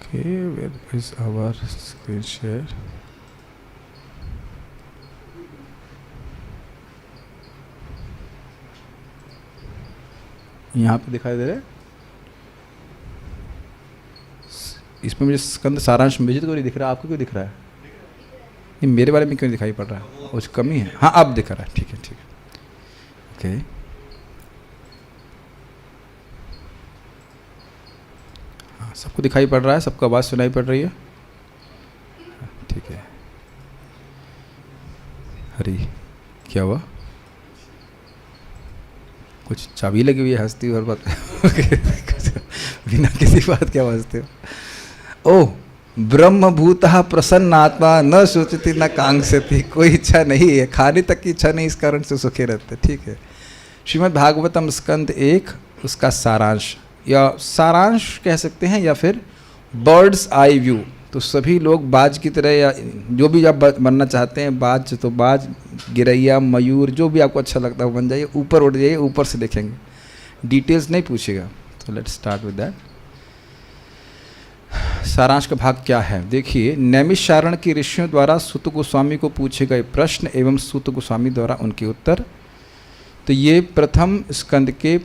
Okay, where is our screen share? यहाँ पे दिखाई दे रहा है। इसमें मुझे स्कंद सारांश भेजित को नहीं दिख रहा, आपको क्यों दिख रहा है? ये मेरे बारे में क्यों दिखाई पड़ रहा है? कुछ कमी है? हाँ अब दिख रहा है, ठीक है ठीक है, ओके। हाँ सबको दिखाई पड़ रहा है, सबको आवाज़ सुनाई पड़ रही है, ठीक है। हरी क्या हुआ? कुछ चाबी लगी हुई है, हंसती और बात बिना किसी बात क्या हंसते हो? ओह, ब्रह्मभूतः प्रसन्नात्मा न सोचती न कांक्षति, कोई इच्छा नहीं है, खाने तक की इच्छा नहीं, इस कारण से सुखी रहते, ठीक है। श्रीमद् भागवतम स्कंद 1 उसका सारांश या सारांश कह सकते हैं, या फिर बर्ड्स आई व्यू। तो सभी लोग बाज की तरह, या जो भी आप बनना चाहते हैं, बाज तो बाज, गिरैया, मयूर, जो भी आपको अच्छा लगता है वो बन जाइए, ऊपर उड़ जाइए, ऊपर से देखेंगे, डिटेल्स नहीं पूछेगा। तो लेट्स स्टार्ट विद दैट। सारांश का भाग क्या है? देखिए, नैमिषारण्य के ऋषियों द्वारा सूत गोस्वामी को पूछे गए प्रश्न एवं सूत गोस्वामी द्वारा उनके उत्तर। तो ये प्रथम स्कंद के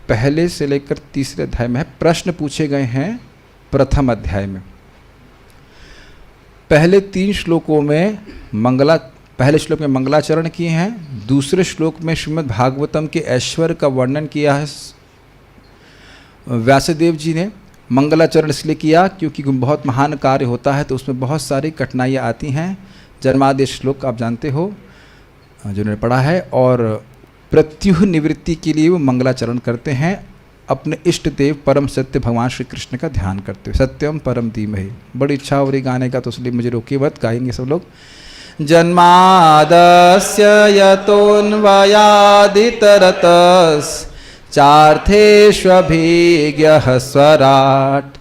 पहले से लेकर तीसरे अध्याय में है। प्रश्न पूछे गए हैं प्रथम अध्याय में। पहले 3 श्लोकों में पहले श्लोक में मंगलाचरण किए हैं, दूसरे श्लोक में श्रीमद् भागवतम के ऐश्वर्य का वर्णन किया है व्यासदेव जी ने। मंगलाचरण इसलिए किया क्योंकि बहुत महान कार्य होता है तो उसमें बहुत सारी कठिनाइयाँ आती हैं। जन्मादि श्लोक आप जानते हो जिन्होंने पढ़ा है, और प्रत्युह निवृत्ति के लिए वो मंगलाचरण करते हैं, अपने इष्ट देव परम सत्य भगवान श्री कृष्ण का ध्यान करते हुए। सत्यम परम धीमहि, बड़ी इच्छा हो रही गाने का, तो इसलिए मुझे रोकिए मत, गाएंगे सब लोग। जन्मादस्य यतोऽन्वयादितरतश्चार्थेष्वभिज्ञः स्वराट्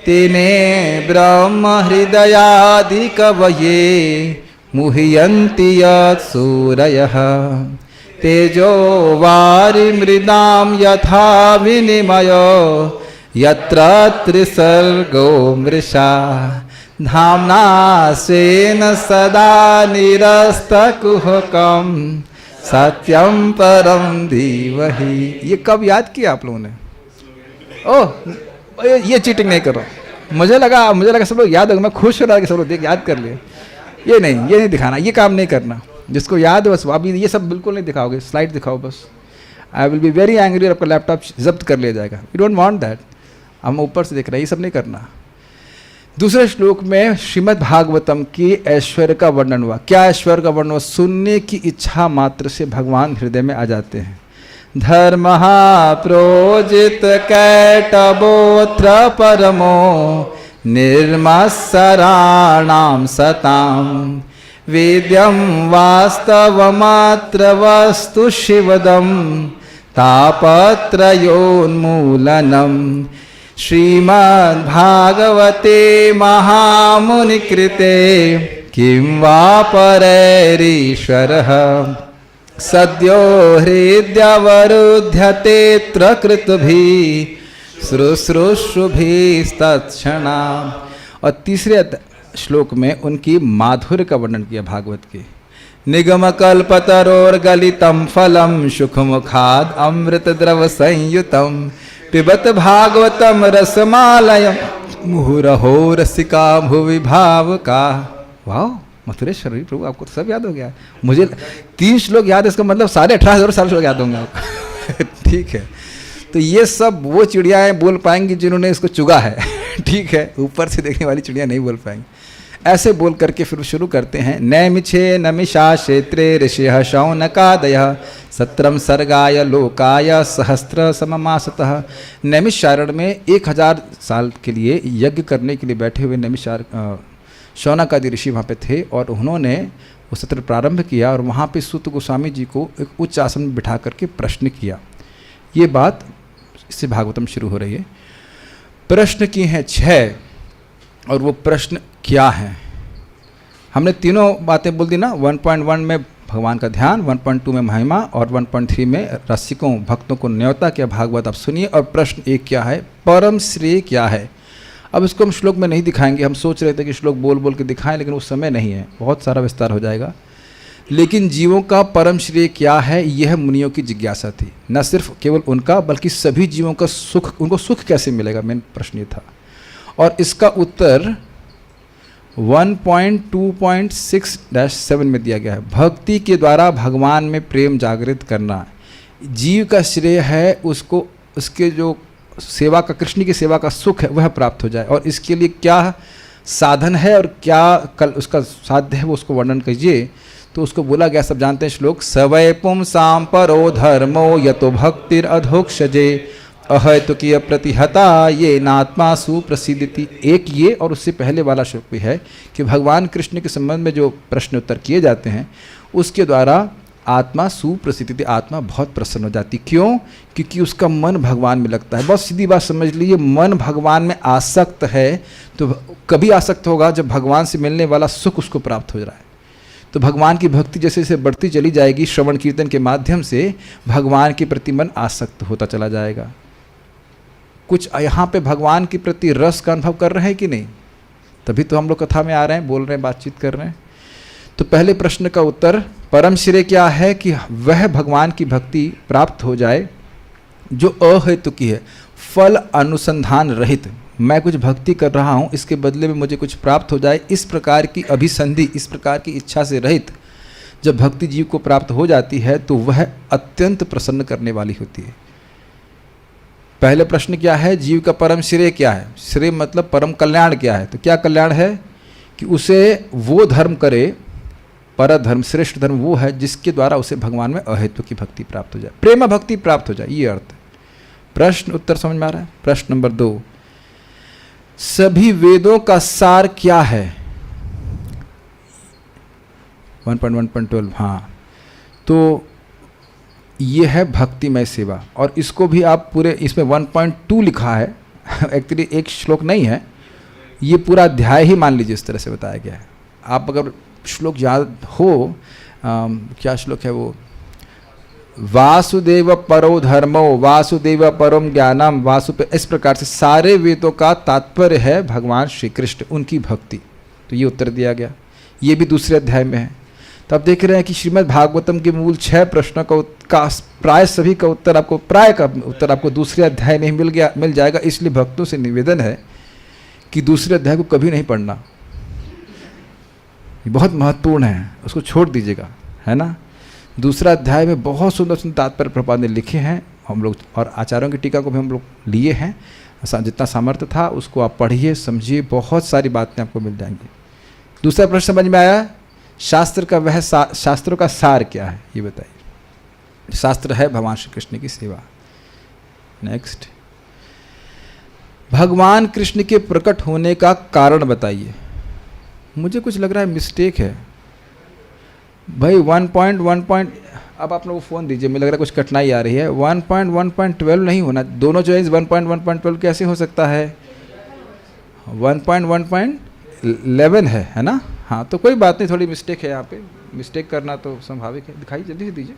तेने ब्रह्म हृदयादिकवये मुह्यन्ति यत्सूरयः तेजो वारिमृदां यथा विनिमयो यत्र त्रिसर्गो मृषा धाम्ना स्वेन सदा निरस्तकुहकं सत्यं परम धीमहि। ये कब याद किया आप लोगों ने? ओह, ये चीटिंग नहीं कर रहा, मुझे लगा सब लोग याद होगा, मैं खुश हो रहा कि सब लोग देख याद कर लिए। ये नहीं दिखाना, ये काम नहीं करना। जिसको याद है बस, अभी ये सब बिल्कुल नहीं दिखाओगे, स्लाइड दिखाओ बस। I will be very angry, आपका लैपटॉप जब्त कर लिया जाएगा। We don't want that. हम ऊपर से देख रहे हैं, ये सब नहीं करना। दूसरे श्लोक में श्रीमद् भागवतम की ऐश्वर्य का वर्णन हुआ। क्या ऐश्वर्य का वर्णन हुआ? सुनने की इच्छा मात्र से भगवान हृदय में आ जाते हैं। धर्मः प्रोजित कैटवोऽत्र परमो निर्मत्सराणां सताम् वेद्यं वास्तवमात्र वस्तु शिवदं तापत्रयोन्मूलनम् श्रीमद्भागवते महामुनिकृते किं वा परैरीश्वरः सद्यो हृद्यवरुध्यतेऽत्र कृतभिः शुश्रूषुभिस्तत्क्षणाम्। और तीसरे श्लोक में उनकी माधुर्य का वर्णन किया भागवत के। निगम कल्पतरोर्गलितं फलं सुखमुखाद अमृत द्रव संयुतम पिबत भागवतम रसमालयम मुहुरहो रसिका भुवि भावका। वाह, मथुरेश्वरी प्रभु, आपको तो सब याद हो गया। मुझे 3 श्लोक याद है, इसका मतलब साढ़े 18,000 साल श्लोक याद होंगे आपको। ठीक है, तो ये सब वो चिड़ियाएँ बोल पाएंगी जिन्होंने इसको चुगा है। ठीक है, ऊपर से देखने वाली चिड़िया नहीं बोल पाएंगी। ऐसे बोल करके फिर शुरू करते हैं। नैमिषे नमिषा क्षेत्रे ऋषिः शौनकादयः सत्रम सर्गाय लोकाय सहस्त्र सममासतः। नैमिषारण्य में 1000 साल के लिए यज्ञ करने के लिए बैठे हुए शौनकादि ऋषि वहाँ पे थे, और उन्होंने वो सत्र प्रारंभ किया, और वहाँ पे सूत गोस्वामी जी को एक उच्च आसन में बिठा करके प्रश्न किया। ये बात, इससे भागवतम शुरू हो रही है। प्रश्न किए हैं 6, और वो प्रश्न क्या है? हमने तीनों बातें बोल दी ना। 1.1 में भगवान का ध्यान, 1.2 में महिमा, और 1.3 में रसिकों भक्तों को न्योता किया भागवत आप सुनिए। और प्रश्न 1 क्या है? परम श्रेय क्या है? अब इसको हम श्लोक में नहीं दिखाएंगे, हम सोच रहे थे कि श्लोक बोल बोल के दिखाएं, लेकिन वो समय नहीं है, बहुत सारा विस्तार हो जाएगा। लेकिन जीवों का परम श्रेय क्या है, यह मुनियों की जिज्ञासा थी। न सिर्फ केवल उनका बल्कि सभी जीवों का सुख, उनको सुख कैसे मिलेगा, मेन प्रश्न ये था। और इसका उत्तर 1.2.6-7 में दिया गया है। भक्ति के द्वारा भगवान में प्रेम जागृत करना जीव का श्रेय है, उसको उसके जो सेवा का, कृष्ण की सेवा का सुख है वह प्राप्त हो जाए। और इसके लिए क्या साधन है और क्या कल उसका साध्य है, वो उसको वर्णन कीजिए। तो उसको बोला गया, सब जानते हैं श्लोक, सवै पुंसां परो धर्मो यतो भक्तिर अधोक्षजे अहैतुकीय प्रतिहता ये नात्मा सुप्रसिद्धि। एक ये और उससे पहले वाला श्लोक भी है कि भगवान कृष्ण के संबंध में जो प्रश्न उत्तर किए जाते हैं उसके द्वारा आत्मा सुप्रसिद्धि, आत्मा बहुत प्रसन्न हो जाती। क्यों? क्योंकि उसका मन भगवान में लगता है। बहुत सीधी बात समझ लीजिए, मन भगवान में आसक्त है तो कभी आसक्त होगा जब भगवान से मिलने वाला सुख उसको प्राप्त हो रहा है। तो भगवान की भक्ति जैसे जैसे बढ़ती चली जाएगी, श्रवण कीर्तन के माध्यम से भगवान के प्रति मन आसक्त होता चला जाएगा। कुछ यहाँ पे भगवान के प्रति रस का अनुभव कर रहे हैं कि नहीं? तभी तो हम लोग कथा में आ रहे हैं, बोल रहे हैं, बातचीत कर रहे हैं। तो पहले प्रश्न का उत्तर, परम श्रेय क्या है कि वह भगवान की भक्ति प्राप्त हो जाए जो अहेतुकी है, फल अनुसंधान रहित। मैं कुछ भक्ति कर रहा हूँ, इसके बदले में मुझे कुछ प्राप्त हो जाए, इस प्रकार की अभिसंधि, इस प्रकार की इच्छा से रहित जब भक्ति जीव को प्राप्त हो जाती है तो वह अत्यंत प्रसन्न करने वाली होती है। पहले प्रश्न क्या है, जीव का परम श्रेय क्या है? श्रेय मतलब परम कल्याण क्या है? तो क्या कल्याण है कि उसे वो धर्म करे, पर धर्म, श्रेष्ठ धर्म वो है जिसके द्वारा उसे भगवान में अहेतु की भक्ति प्राप्त हो जाए, प्रेम भक्ति प्राप्त हो जाए, ये अर्थ है। प्रश्न उत्तर समझ में आ रहा है? प्रश्न नंबर 2, सभी वेदों का सार क्या है? 1.1.12, हाँ, तो ये है भक्तिमय सेवा। और इसको भी आप पूरे, इसमें 1.2 लिखा है, एक्चुअली एक श्लोक नहीं है, ये पूरा अध्याय ही मान लीजिए इस तरह से बताया गया है। आप अगर श्लोक याद हो, क्या श्लोक है वो, वासुदेव परो धर्मो वासुदेव परम ज्ञानम वासुदेव, इस प्रकार से सारे वेदों का तात्पर्य है भगवान श्री कृष्ण, उनकी भक्ति। तो ये उत्तर दिया गया, ये भी दूसरे अध्याय में है। तो आप देख रहे हैं कि श्रीमद् भागवतम के मूल 6 प्रश्नों का प्राय सभी का उत्तर आपको, प्राय का उत्तर आपको दूसरे अध्याय में ही मिल जाएगा। इसलिए भक्तों से निवेदन है कि दूसरे अध्याय को कभी नहीं पढ़ना, ये बहुत महत्वपूर्ण है, उसको छोड़ दीजिएगा, है ना। दूसरा अध्याय में बहुत सुंदर सुंदर तात्पर्य प्रपात ने लिखे हैं हम लोग, और आचार्यों की टीका को भी हम लोग लिए हैं। जितना सामर्थ्य था उसको आप पढ़िए, समझिए, बहुत सारी बातें आपको मिल जाएंगी। दूसरा प्रश्न समझ में आया? शास्त्र का वह शास्त्रों का सार क्या है, ये बताइए। शास्त्र है भगवान श्री कृष्ण की सेवा। नेक्स्ट, भगवान कृष्ण के प्रकट होने का कारण बताइए। मुझे कुछ लग रहा है मिस्टेक है भाई। 1.1. अब आप लोग फ़ोन दीजिए, मुझे लग रहा है कुछ कठिनाई आ रही है। 1.1.12 नहीं होना, दोनों चॉइस 1.1.12 कैसे हो सकता है? 1.1.11 है ना। हाँ, तो कोई बात नहीं, थोड़ी मिस्टेक है यहाँ पे, मिस्टेक करना तो स्वाभाविक है। दिखाइए, जल्दी से दीजिए।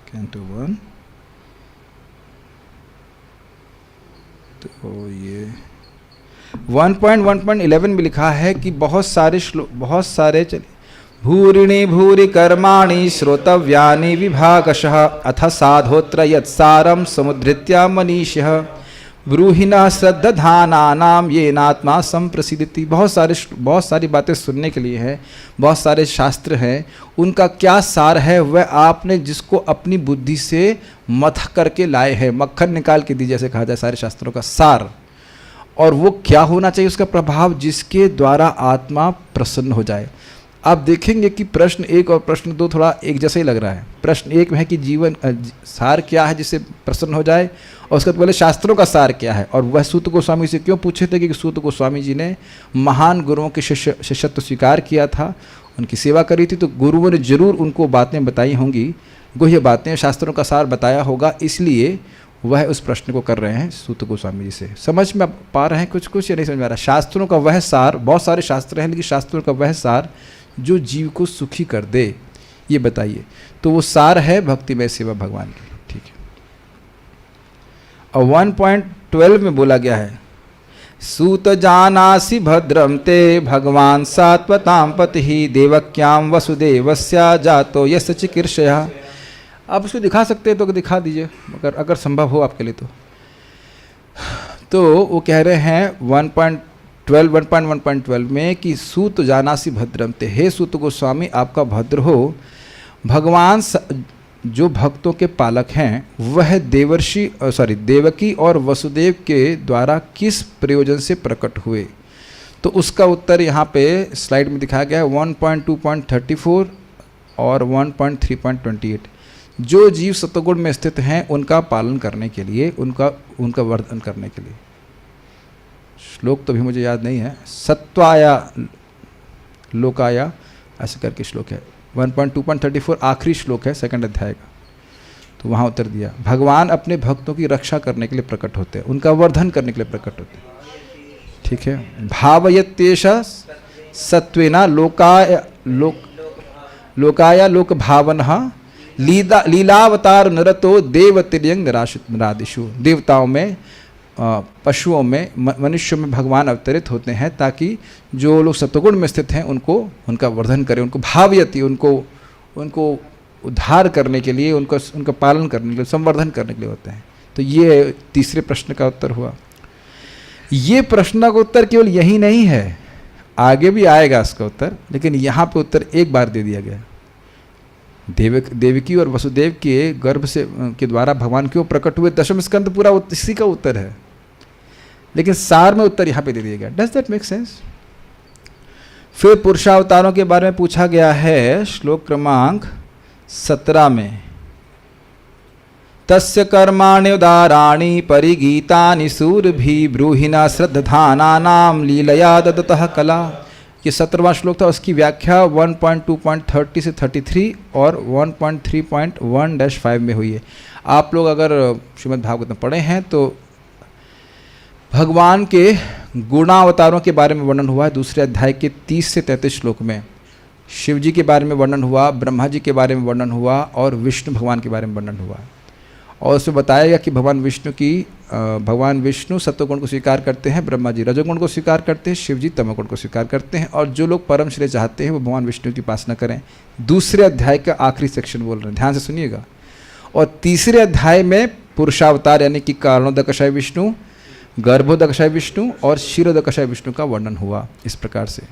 कैंटो 1, तो ये 1.1.11 में लिखा है कि बहुत सारे चलिए, भूरिणी भूरि कर्माणि श्रोतव्यानि विभागशः अथ साधोत्र यत्सारं समुद्धृत्य मनीषः ब्रूहिणः श्रद्धानानाम ये नात्मा संप्रसिद्धति। बहुत सारी बातें सुनने के लिए है, बहुत सारे शास्त्र हैं, उनका क्या सार है वह आपने जिसको अपनी बुद्धि से मथ करके लाए हैं, मक्खन निकाल के दी जैसे कहा जाए, सारे शास्त्रों का सार। और वो क्या होना चाहिए, उसका प्रभाव, जिसके द्वारा आत्मा प्रसन्न हो जाए। आप देखेंगे कि प्रश्न 1 और प्रश्न 2 थोड़ा एक जैसा ही लग रहा है। प्रश्न 1 में है कि जीवन सार क्या है जिससे प्रसन्न हो जाए, और उसके पहले शास्त्रों का सार क्या है। और वह सूत गोस्वामी से क्यों पूछे थे कि सूत गोस्वामी जी ने महान गुरुओं के शिष्यत्व स्वीकार किया था, उनकी सेवा करी थी, तो गुरुओं ने जरूर उनको बातें बताई होंगी, गुह्य बातें, शास्त्रों का सार बताया होगा, इसलिए वह उस प्रश्न को कर रहे हैं सूत गोस्वामी जी से। समझ में पा रहे हैं कुछ या नहीं समझ में आ रहा? शास्त्रों का वह सार, बहुत सारे शास्त्र हैं, लेकिन शास्त्रों का वह सार जो जीव को सुखी कर दे, ये बताइए। तो वो सार है भक्तिमय सेवा भगवान की, ठीक है। और 12 में बोला गया है, सूत जानासि भद्रम ते भगवान सात्वताम पति देवक्याम वसुदेवस्या जातो यस्य चिकीर्षया। आप उसको दिखा सकते हैं तो दिखा दीजिए, अगर संभव हो आपके लिए तो वो कह रहे हैं 1.12 में कि सूत जानासि भद्रम ते, हे सूत गोस्वामी आपका भद्र हो, भगवान जो भक्तों के पालक हैं वह देवकी और वसुदेव के द्वारा किस प्रयोजन से प्रकट हुए। तो उसका उत्तर यहाँ पे स्लाइड में दिखाया गया है 1.2.34 और 1.3.28। जो जीव सत्वगुण में स्थित हैं उनका पालन करने के लिए, उनका वर्धन करने के लिए। श्लोक तो भी मुझे याद नहीं है, सत्वाया लोकाया ऐसे करके श्लोक है, 1.2.34 आखिरी श्लोक है 2nd अध्याय का। तो वहाँ उत्तर दिया, भगवान अपने भक्तों की रक्षा करने के लिए प्रकट होते हैं, उनका वर्धन करने के लिए प्रकट होते हैं। ठीक है, भावयत्येषा सत्वेना लोकाया लोक भावनः लीलावतार नरतो देवतिर्यंग निरादिषु। देवताओं में, पशुओं में, मनुष्यों में भगवान अवतरित होते हैं ताकि जो लोग सत्वगुण में स्थित हैं उनको उनका वर्धन करें, उनको भावयति, उनको उद्धार करने के लिए, उनका पालन करने के लिए, संवर्धन करने के लिए होते हैं। तो ये तीसरे प्रश्न का उत्तर हुआ। ये प्रश्न का उत्तर केवल यही नहीं है, आगे भी आएगा इसका उत्तर, लेकिन यहाँ पे उत्तर एक बार दे दिया गया। देवकी और वसुदेव के गर्भ से के द्वारा भगवान क्यों प्रकट हुए, दशम स्कंद पूरा इसी का उत्तर है, लेकिन सार में उत्तर यहाँ पे दे दिया गया। Does that make sense? फिर पुरुषावतारों के बारे में पूछा गया है श्लोक क्रमांक 17 में, तस्य कर्माणि उदाराणि परिगीतानि सूरभि ब्रूहिणा श्रद्धानानाम लीलया ददतः कला। ये 17वां श्लोक था, उसकी व्याख्या 1.2.30 से 33 और 1.3.1-5 में हुई है। आप लोग अगर श्रीमद् भागवत में पढ़े हैं तो भगवान के गुणावतारों के बारे में वर्णन हुआ है 2 अध्याय के 30 से 33 श्लोक में। शिव जी के बारे में वर्णन हुआ, ब्रह्मा जी के बारे में वर्णन हुआ और विष्णु भगवान के बारे में वर्णन हुआ। और उसमें बताया गया कि भगवान विष्णु सत्वगुण को स्वीकार करते हैं, ब्रह्मा जी रजोगुण को स्वीकार करते हैं, शिव जी तमोगुण को स्वीकार करते हैं, और जो लोग परम श्रेय चाहते हैं वो भगवान विष्णु की उपासना करें। 2 अध्याय का आखिरी सेक्शन बोल रहे हैं, ध्यान से सुनिएगा। और 3 अध्याय में पुरुषावतार यानी कि कारणोदकशाय विष्णु, गर्भोदकशाय विष्णु और क्षीरोदकशाय विष्णु का वर्णन हुआ इस प्रकार से।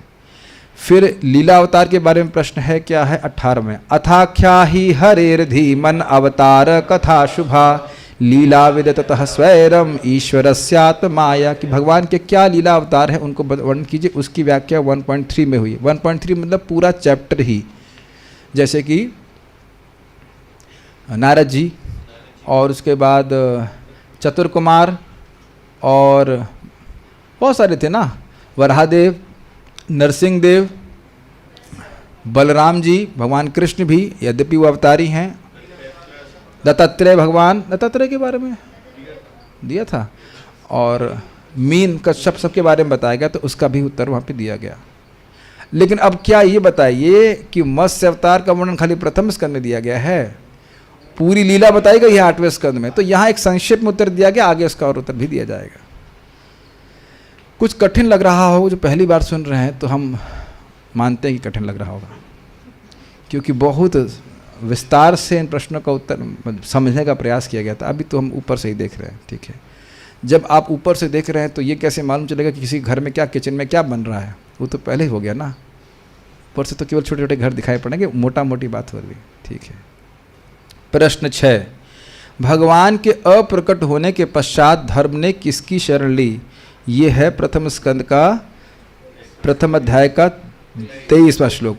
फिर लीला अवतार के बारे में प्रश्न है, क्या है 18 में, अथाख्या ही हरेर्धि मन अवतार कथा शुभा लीला विदतः स्वैरम ईश्वरस्यात्माया। कि भगवान के क्या लीला अवतार है उनको वर्णन कीजिए। उसकी व्याख्या 1.3 में हुई। 1.3 मतलब पूरा चैप्टर ही, जैसे कि नारद जी और उसके बाद चतुर्कुमार और बहुत सारे थे ना, वराहदेव, नरसिंह देव, बलराम जी, भगवान कृष्ण भी यद्यपि वो अवतारी हैं, दत्तात्रेय भगवान, दत्तात्रेय के बारे में दिया था, और मीन कश्यप सबके बारे में बताया गया, तो उसका भी उत्तर वहाँ पे दिया गया। लेकिन अब क्या ये बताइए कि मत्स्य अवतार का वर्णन खाली प्रथम स्कंद में दिया गया है, पूरी लीला बताई गई है 8वें स्कंद में, तो यहाँ एक संक्षेप में उत्तर दिया गया, आगे उसका और उत्तर भी दिया जाएगा। कुछ कठिन लग रहा हो, जो पहली बार सुन रहे हैं तो हम मानते हैं कि कठिन लग रहा होगा, क्योंकि बहुत विस्तार से इन प्रश्नों का उत्तर समझने का प्रयास किया गया था। अभी तो हम ऊपर से ही देख रहे हैं, ठीक है। जब आप ऊपर से देख रहे हैं तो ये कैसे मालूम चलेगा कि किसी घर में क्या, किचन में क्या बन रहा है, वो तो पहले ही हो गया ना। ऊपर से तो केवल छोटे छोटे घर दिखाई पड़ेंगे, मोटा मोटी बात हो रही, ठीक है। प्रश्न 6, भगवान के अप्रकट होने के पश्चात धर्म ने किसकी शरण ली? ये है प्रथम स्कंद का प्रथम अध्याय का 23वां श्लोक।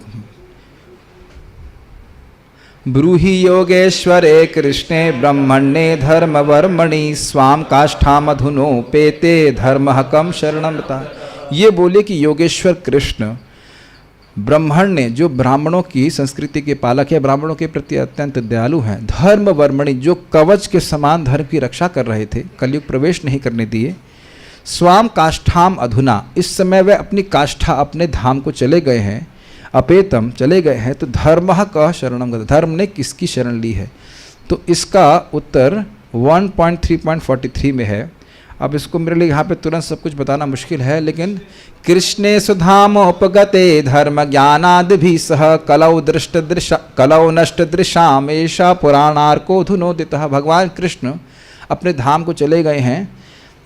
ब्रूहि योगेश्वरे कृष्णे ब्रह्मण्ये धर्मवर्मणि स्वाम काष्ठामधुनोपेते धर्मः कम शरणं बता। ये बोले कि योगेश्वर कृष्ण ब्राह्मण ने, जो ब्राह्मणों की संस्कृति के पालक है, ब्राह्मणों के प्रति अत्यंत दयालु हैं, धर्म वर्मणि जो कवच के समान धर्म की रक्षा कर रहे थे, कलयुग प्रवेश नहीं करने दिए। स्वाम काष्ठाम अधुना, इस समय वे अपनी काष्ठा, अपने धाम को चले गए हैं, अपेतम चले गए हैं, तो धर्म का शरणम गता, धर्म ने किसकी शरण ली है? तो इसका उत्तर 1.3.43 में है, अब इसको मेरे लिए यहाँ पे तुरंत सब कुछ बताना मुश्किल है, लेकिन कृष्णे सुधामोपगते धर्म ज्ञानादि भी सह कलौ नष्ट दृशाम एषा पुराणार्को धुनोदितः। भगवान कृष्ण अपने धाम को चले गए हैं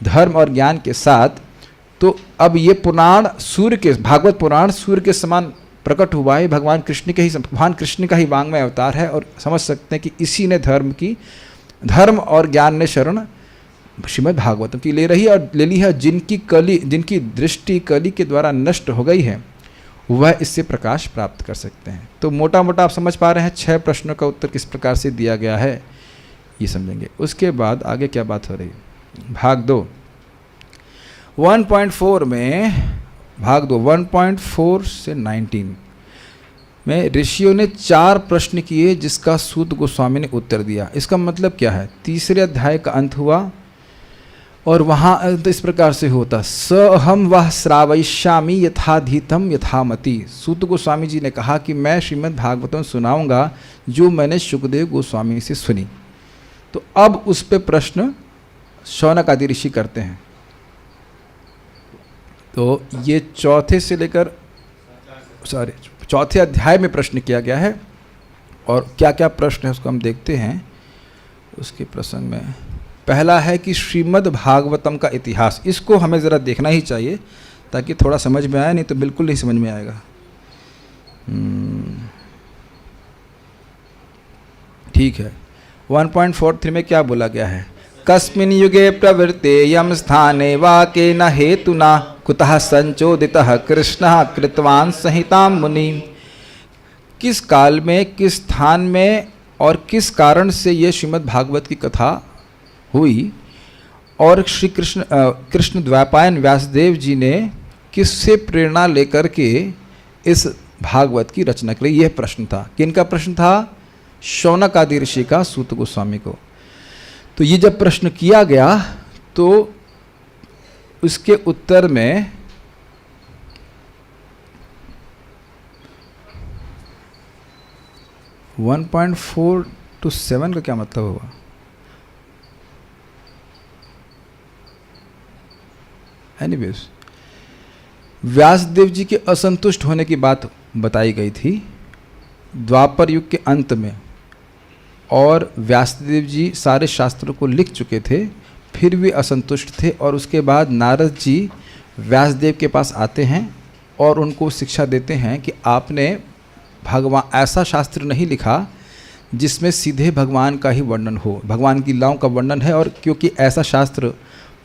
धर्म और ज्ञान के साथ। तो अब ये पुराण सूर्य के, भागवत पुराण सूर्य के समान प्रकट हुआ है। भगवान कृष्ण का ही वांग्मय अवतार है, और समझ सकते हैं कि इसी ने धर्म और ज्ञान ने शरण श्रीमद् भागवतम की ले रही है और ले ली है। जिनकी दृष्टि कली के द्वारा नष्ट हो गई है वह इससे प्रकाश प्राप्त कर सकते हैं। तो मोटा मोटा आप समझ पा रहे हैं 6 प्रश्नों का उत्तर किस प्रकार से दिया गया है, ये समझेंगे। उसके बाद आगे क्या बात हो रही है, भाग 2 1.4 में, भाग 2 1.4 से 19 में ऋषियों ने 4 प्रश्न किए जिसका सूत गोस्वामी ने उत्तर दिया। इसका मतलब क्या है, तीसरे अध्याय का अंत हुआ और वहाँ इस प्रकार से होता, स अहम वह श्रावयिष्यामि यथाधीतम यथामति। सूत गोस्वामी जी ने कहा कि मैं श्रीमद् भागवतम सुनाऊंगा जो मैंने शुकदेव गोस्वामी से सुनी। तो अब उस पे प्रश्न शौनक आदि ऋषि करते हैं। तो ये चौथे अध्याय में प्रश्न किया गया है, और क्या क्या प्रश्न है उसको हम देखते हैं उसके प्रसंग में। पहला है कि श्रीमद् भागवतम का इतिहास, इसको हमें ज़रा देखना ही चाहिए ताकि थोड़ा समझ में आए, नहीं तो बिल्कुल नहीं समझ में आएगा। ठीक है, 1.43 में क्या बोला गया है, कस्मिन् युगे प्रवृत्तेयं स्थाने वा केन हेतुना कुतः संचोदितः कृष्णः कृतवान् संहितां मुनि। किस काल में, किस स्थान में और किस कारण से ये श्रीमद् भागवत की कथा हुई, और श्री कृष्ण द्वैपायन व्यासदेव जी ने किससे प्रेरणा लेकर के इस भागवत की रचना करी। यह प्रश्न था। किनका प्रश्न था, शौनक आदि ऋषि का सूत गोस्वामी को। तो ये जब प्रश्न किया गया तो उसके उत्तर में वन 1.4 to 7 का क्या मतलब होगा, एनीवेज व्यासदेव जी के असंतुष्ट होने की बात बताई गई थी द्वापर युग के अंत में, और व्यासदेव जी सारे शास्त्रों को लिख चुके थे, फिर भी असंतुष्ट थे। और उसके बाद नारद जी व्यासदेव के पास आते हैं और उनको शिक्षा देते हैं कि आपने भगवान ऐसा शास्त्र नहीं लिखा जिसमें सीधे भगवान का ही वर्णन हो, भगवान की लीलाओं का वर्णन है, और क्योंकि ऐसा शास्त्र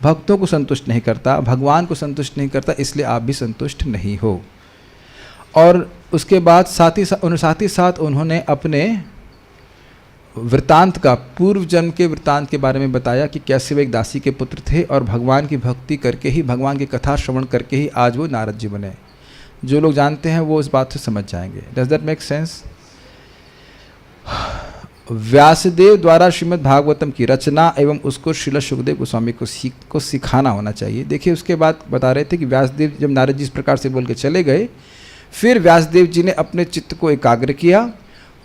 भक्तों को संतुष्ट नहीं करता, भगवान को संतुष्ट नहीं करता, इसलिए आप भी संतुष्ट नहीं हो। और उसके बाद साथ ही साथ उन्होंने अपने वृतांत का, पूर्व जन्म के वृतांत के बारे में बताया कि कैसे वे एक दासी के पुत्र थे और भगवान की भक्ति करके ही, भगवान की कथा श्रवण करके ही आज वो नारद जी बने। जो लोग जानते हैं वो इस बात से समझ जाएंगे। Does that make sense? Vyasadev द्वारा श्रीमद् भागवतम की रचना एवं उसको श्रील सुखदेव गोस्वामी को सिखाना होना चाहिए। देखिए, उसके बाद बता रहे थे कि व्यासदेव जब नारद जी इस प्रकार से बोल के चले गए, फिर व्यासदेव जी ने अपने चित्त को एकाग्र किया,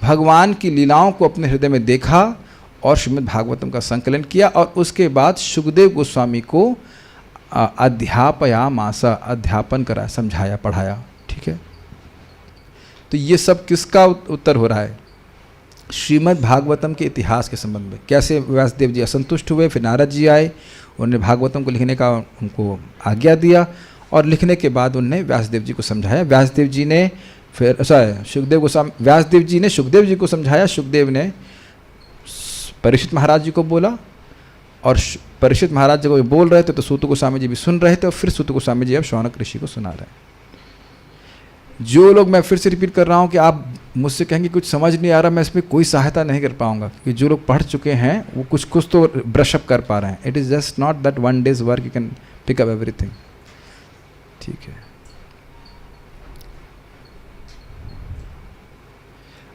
भगवान की लीलाओं को अपने हृदय में देखा और श्रीमद् भागवतम का संकलन किया, और उसके बाद सुखदेव गोस्वामी को अध्यापन कराया, समझाया, पढ़ाया। ठीक है, तो ये सब किसका उत्तर हो रहा है, श्रीमद् भागवतम के इतिहास के संबंध में। कैसे व्यासदेव जी असंतुष्ट हुए, फिर नारद जी आए, उन्होंने भागवतम को लिखने का उनको आज्ञा दिया, और लिखने के बाद उन्होंने व्यासदेव जी को समझाया। व्यासदेव जी ने व्यासदेव जी ने सुखदेव जी को समझाया, सुखदेव ने परीक्षित महाराज जी को बोला, और परीक्षित महाराज जी को बोल रहे थे तो सूत गोस्वामी जी भी सुन रहे थे, और फिर सूत गोस्वामी जी अब शौनक ऋषि को सुना रहे हैं। जो लोग, मैं फिर से रिपीट कर रहा हूँ कि आप मुझसे कहेंगे कुछ समझ नहीं आ रहा, मैं इसमें कोई सहायता नहीं कर पाऊंगा, क्योंकि जो लोग पढ़ चुके हैं वो कुछ तो ब्रशअप कर पा रहे हैं। It is just not that 1 day's work you can pick up everything. ठीक है,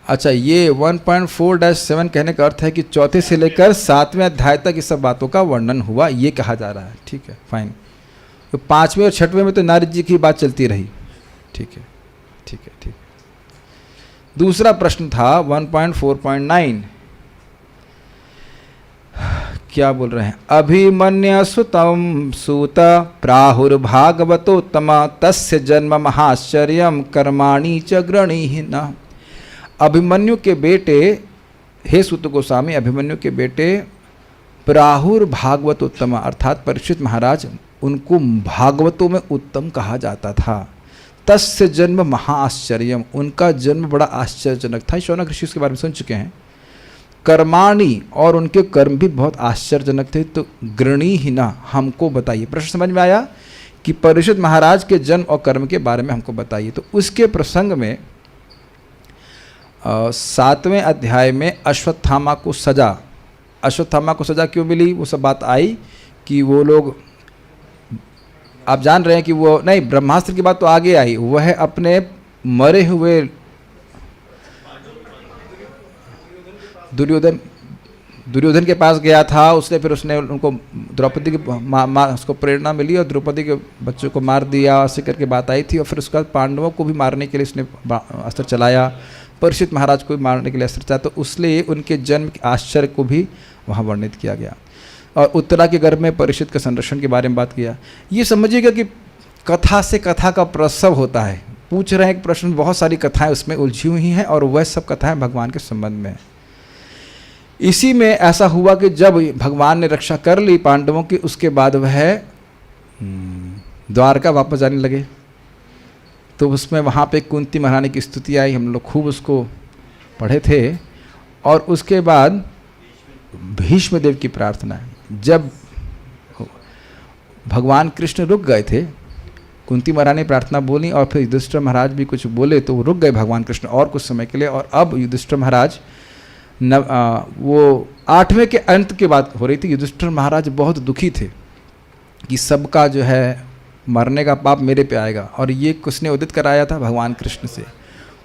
अच्छा, ये 1.4-7 कहने का अर्थ है कि चौथे से लेकर 7वें अध्याय तक इस सब बातों का वर्णन हुआ, ये कहा जा रहा है। ठीक है, फाइन। तो 5वें और 6वें में तो नारद जी की बात चलती रही। ठीक है, ठीक है, ठीक। दूसरा प्रश्न था 1.4.9, क्या बोल रहे हैं, अभिमन्य सुतम सूत प्राहुर्भागवतोत्तम तस्य जन्म महाश्चर्यम कर्माणि च गृणीहिन। अभिमन्यु के बेटे, हे सूत गोस्वामी, अभिमन्यु के बेटे प्राहुर्भागवतोत्तम अर्थात परीक्षित महाराज, उनको भागवतों में उत्तम कहा जाता था। तस्य जन्म महाआश्चर्यम, उनका जन्म बड़ा आश्चर्यजनक था। शौनक ऋषि उसके बारे में सुन चुके हैं। कर्माणि, और उनके कर्म भी बहुत आश्चर्यजनक थे। तो गृणी ही ना, हमको बताइए। प्रश्न समझ में आया कि परीक्षित महाराज के जन्म और कर्म के बारे में हमको बताइए। तो उसके प्रसंग में 7वें अध्याय में अश्वत्थामा को सजा क्यों मिली, वो सब बात आई कि वो लोग, आप जान रहे हैं कि वो नहीं, ब्रह्मास्त्र की बात तो आगे आई। वह अपने मरे हुए दुर्योधन के पास गया था। उसने उनको द्रौपदी की उसको प्रेरणा मिली और द्रौपदी के बच्चों को मार दिया, ऐसे करके बात आई थी। और फिर उसके बाद पांडवों को भी मारने के लिए उसने अस्त्र चलाया, परीक्षित महाराज को भी मारने के लिए अस्त्र चलाया। तो उसलिए उनके जन्म के आश्चर्य को भी वहाँ वर्णित किया गया। और उत्तरा के गर्भ में परीक्षित के संरक्षण के बारे में बात किया। ये समझिएगा कि कथा से कथा का प्रसव होता है। पूछ रहे हैं एक प्रश्न, बहुत सारी कथाएं उसमें उलझी हुई हैं और वह सब कथाएं भगवान के संबंध में। इसी में ऐसा हुआ कि जब भगवान ने रक्षा कर ली पांडवों की, उसके बाद वह द्वारका वापस जाने लगे। तो उसमें वहाँ पे कुंती महारानी की स्तुति आई, हम लोग खूब उसको पढ़े थे। और उसके बाद भीष्म देव की प्रार्थना, जब भगवान कृष्ण रुक गए थे, कुंती महारानी प्रार्थना बोली और फिर युधिष्ठिर महाराज भी कुछ बोले, तो वो रुक गए भगवान कृष्ण और कुछ समय के लिए। और अब युधिष्ठिर महाराज वो 8वें के अंत की बात हो रही थी। युधिष्ठिर महाराज बहुत दुखी थे कि सबका जो है मरने का पाप मेरे पे आएगा। और ये किसने उदित कराया था, भगवान कृष्ण से।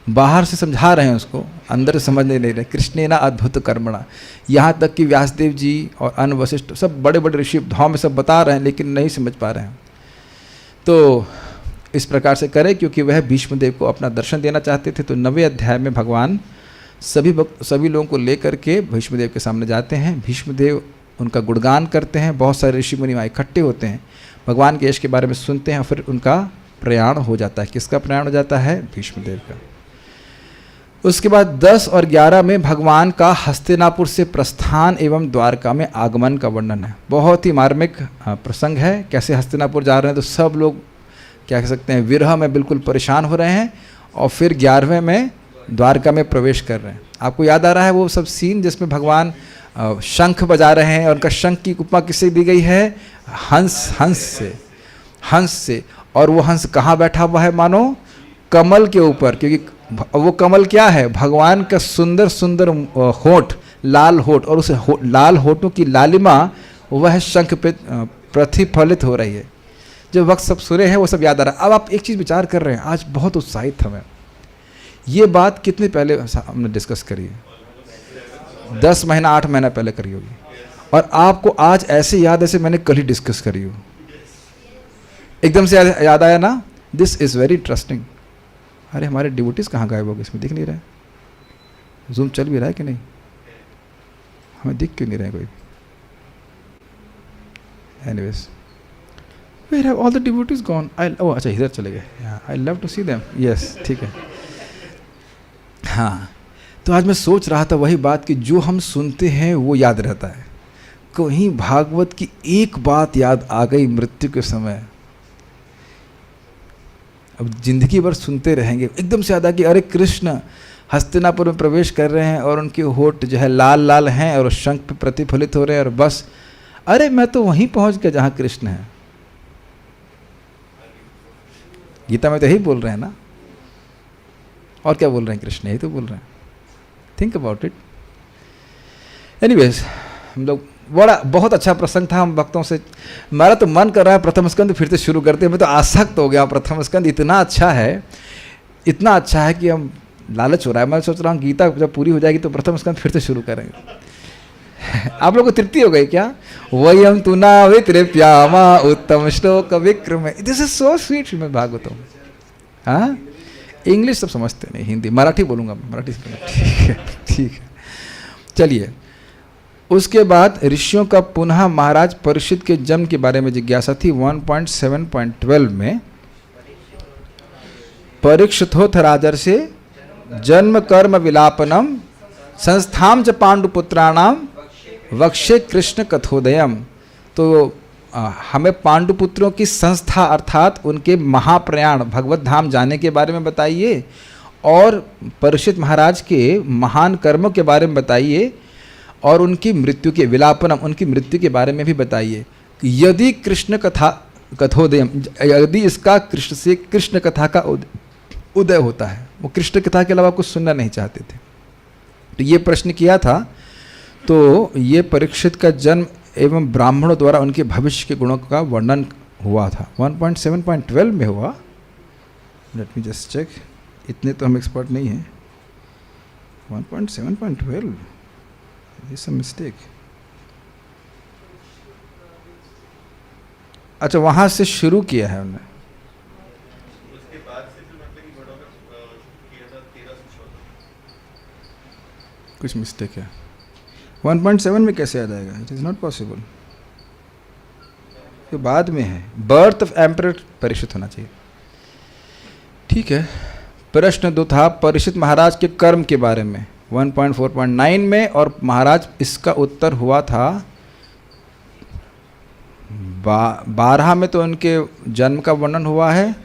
बाहर से समझा रहे हैं उसको, अंदर से समझ नहीं रहे। कृष्णेना अद्भुत कर्मणा, यहाँ तक कि व्यासदेव जी और अन्य वशिष्ठ सब बड़े बड़े ऋषि धाम में सब बता रहे हैं, लेकिन नहीं समझ पा रहे हैं। तो इस प्रकार से करें, क्योंकि वह भीष्मदेव को अपना दर्शन देना चाहते थे। तो 9वें अध्याय में भगवान सभी लोगों को लेकर के भीष्मदेव के सामने जाते हैं। भीष्मदेव उनका गुणगान करते हैं, बहुत सारे ऋषि मुनि वहाँ इकट्ठे होते हैं, भगवान के यश के बारे में सुनते हैं। फिर उनका प्रयाण हो जाता है। किसका प्रयाण हो जाता है, भीष्मदेव का। उसके बाद 10 और 11 में भगवान का हस्तिनापुर से प्रस्थान एवं द्वारका में आगमन का वर्णन है। बहुत ही मार्मिक प्रसंग है। कैसे हस्तिनापुर जा रहे हैं तो सब लोग क्या कह सकते हैं, विरह में बिल्कुल परेशान हो रहे हैं। और फिर 11वें में द्वारका में प्रवेश कर रहे हैं। आपको याद आ रहा है वो सब सीन जिसमें भगवान शंख बजा रहे हैं, और उनका शंख की उपमा किससे दी गई है, हंस से। और वो हंस कहाँ बैठा हुआ है, मानो कमल के ऊपर, क्योंकि वो कमल क्या है, भगवान का सुंदर सुंदर होठ, लाल होठ, और उस लाल होठों की लालिमा वह शंख पे प्रतिफलित हो रही है। जो वक्त सब सुने हैं वो सब याद आ रहा है। अब आप एक चीज़ विचार कर रहे हैं, आज बहुत उत्साहित था मैं। ये बात कितने पहले हमने डिस्कस करी है, 10 महीना 8 महीना पहले करी होगी, और आपको आज ऐसे याद है जैसे मैंने कल ही डिस्कस करी हो। एकदम से याद आया ना। This is very interesting. अरे हमारे डिवोटीज कहाँ गायब हो गए, इसमें दिख नहीं रहे। जूम चल भी रहा है कि नहीं, हमें दिख क्यों नहीं रहे कोई। Anyways, where have all the devotees gone. Oh अच्छा, इधर चले गए। I love to see them. Yes, ठीक है। हाँ, तो आज मैं सोच रहा था वही बात कि जो हम सुनते हैं वो याद रहता है। कहीं भागवत की एक बात याद आ गई मृत्यु के समय, अब जिंदगी भर सुनते रहेंगे। एकदम से याद आ कि अरे कृष्ण हस्तिनापुर में प्रवेश कर रहे हैं और उनके होठ जो है लाल लाल हैं और शंख पे प्रतिफलित हो रहे हैं, और बस अरे मैं तो वहीं पहुंच गया जहां कृष्ण है। गीता में तो यही बोल रहे हैं ना, और क्या बोल रहे हैं, कृष्ण यही तो बोल रहे हैं। Think about it. एनीवेज, हम लोग बहुत अच्छा प्रसंग था। हम भक्तों से, मेरा तो मन कर रहा है प्रथम स्कंद फिर से शुरू करते हैं। मैं तो आसक्त हो गया। प्रथम स्कंद इतना अच्छा है, इतना अच्छा है कि हम लालच हो रहा है। मैं सोच रहा हूँ गीता जब पूरी हो जाएगी तो प्रथम स्कंद फिर से शुरू करेंगे। आप लोगों को तृप्ति हो गई क्या? वयम तु ना वितृप्यामा उत्तम श्लोक Vikram. This is so sweet Shrimad Bhagavatam. हाँ, इंग्लिश सब समझते नहीं, हिंदी मराठी बोलूँगा, मराठी ठीक है। चलिए, उसके बाद ऋषियों का पुनः महाराज परीक्षित के जन्म के बारे में जिज्ञासा थी। 1.7.12 में परीक्षितोथ राजर्षे जन्म कर्म विलापनम संस्थाम च पांडुपुत्राणाम वक्षे कृष्ण कथोदयम। तो हमें पांडुपुत्रों की संस्था अर्थात उनके महाप्रयाण भगवत धाम जाने के बारे में बताइए और परीक्षित महाराज के महान कर्मों के बारे में बताइए और उनकी मृत्यु के विलापनम उनकी मृत्यु के बारे में भी बताइए। यदि कृष्ण कथा कथोदयम यदि इसका कृष्ण से कृष्ण कथा का उदय होता है, वो कृष्ण कथा के अलावा कुछ सुनना नहीं चाहते थे, तो ये प्रश्न किया था। तो ये परीक्षित का जन्म एवं ब्राह्मणों द्वारा उनके भविष्य के गुणों का वर्णन हुआ था। 1.7.12 में हुआ। लेट मी जस्ट चेक, इतने तो हम एक्सपर्ट नहीं हैं। 1.7.12 इज अ मिस्टेक। अच्छा, वहाँ से शुरू किया है उन्होंने। उसके बाद से फिर मतलब कि बड़ों का किया था 13 से 14। कुछ मिस्टेक है। 1.7 में कैसे आ जाएगा? It is not possible. ये बाद में है। बर्थ ऑफ एम्परर परीक्षित होना चाहिए। ठीक है। प्रश्न 2 था परीक्षित महाराज के कर्म के बारे में 1.4.9 में, और महाराज इसका उत्तर हुआ था 12 में। तो उनके जन्म का वर्णन हुआ है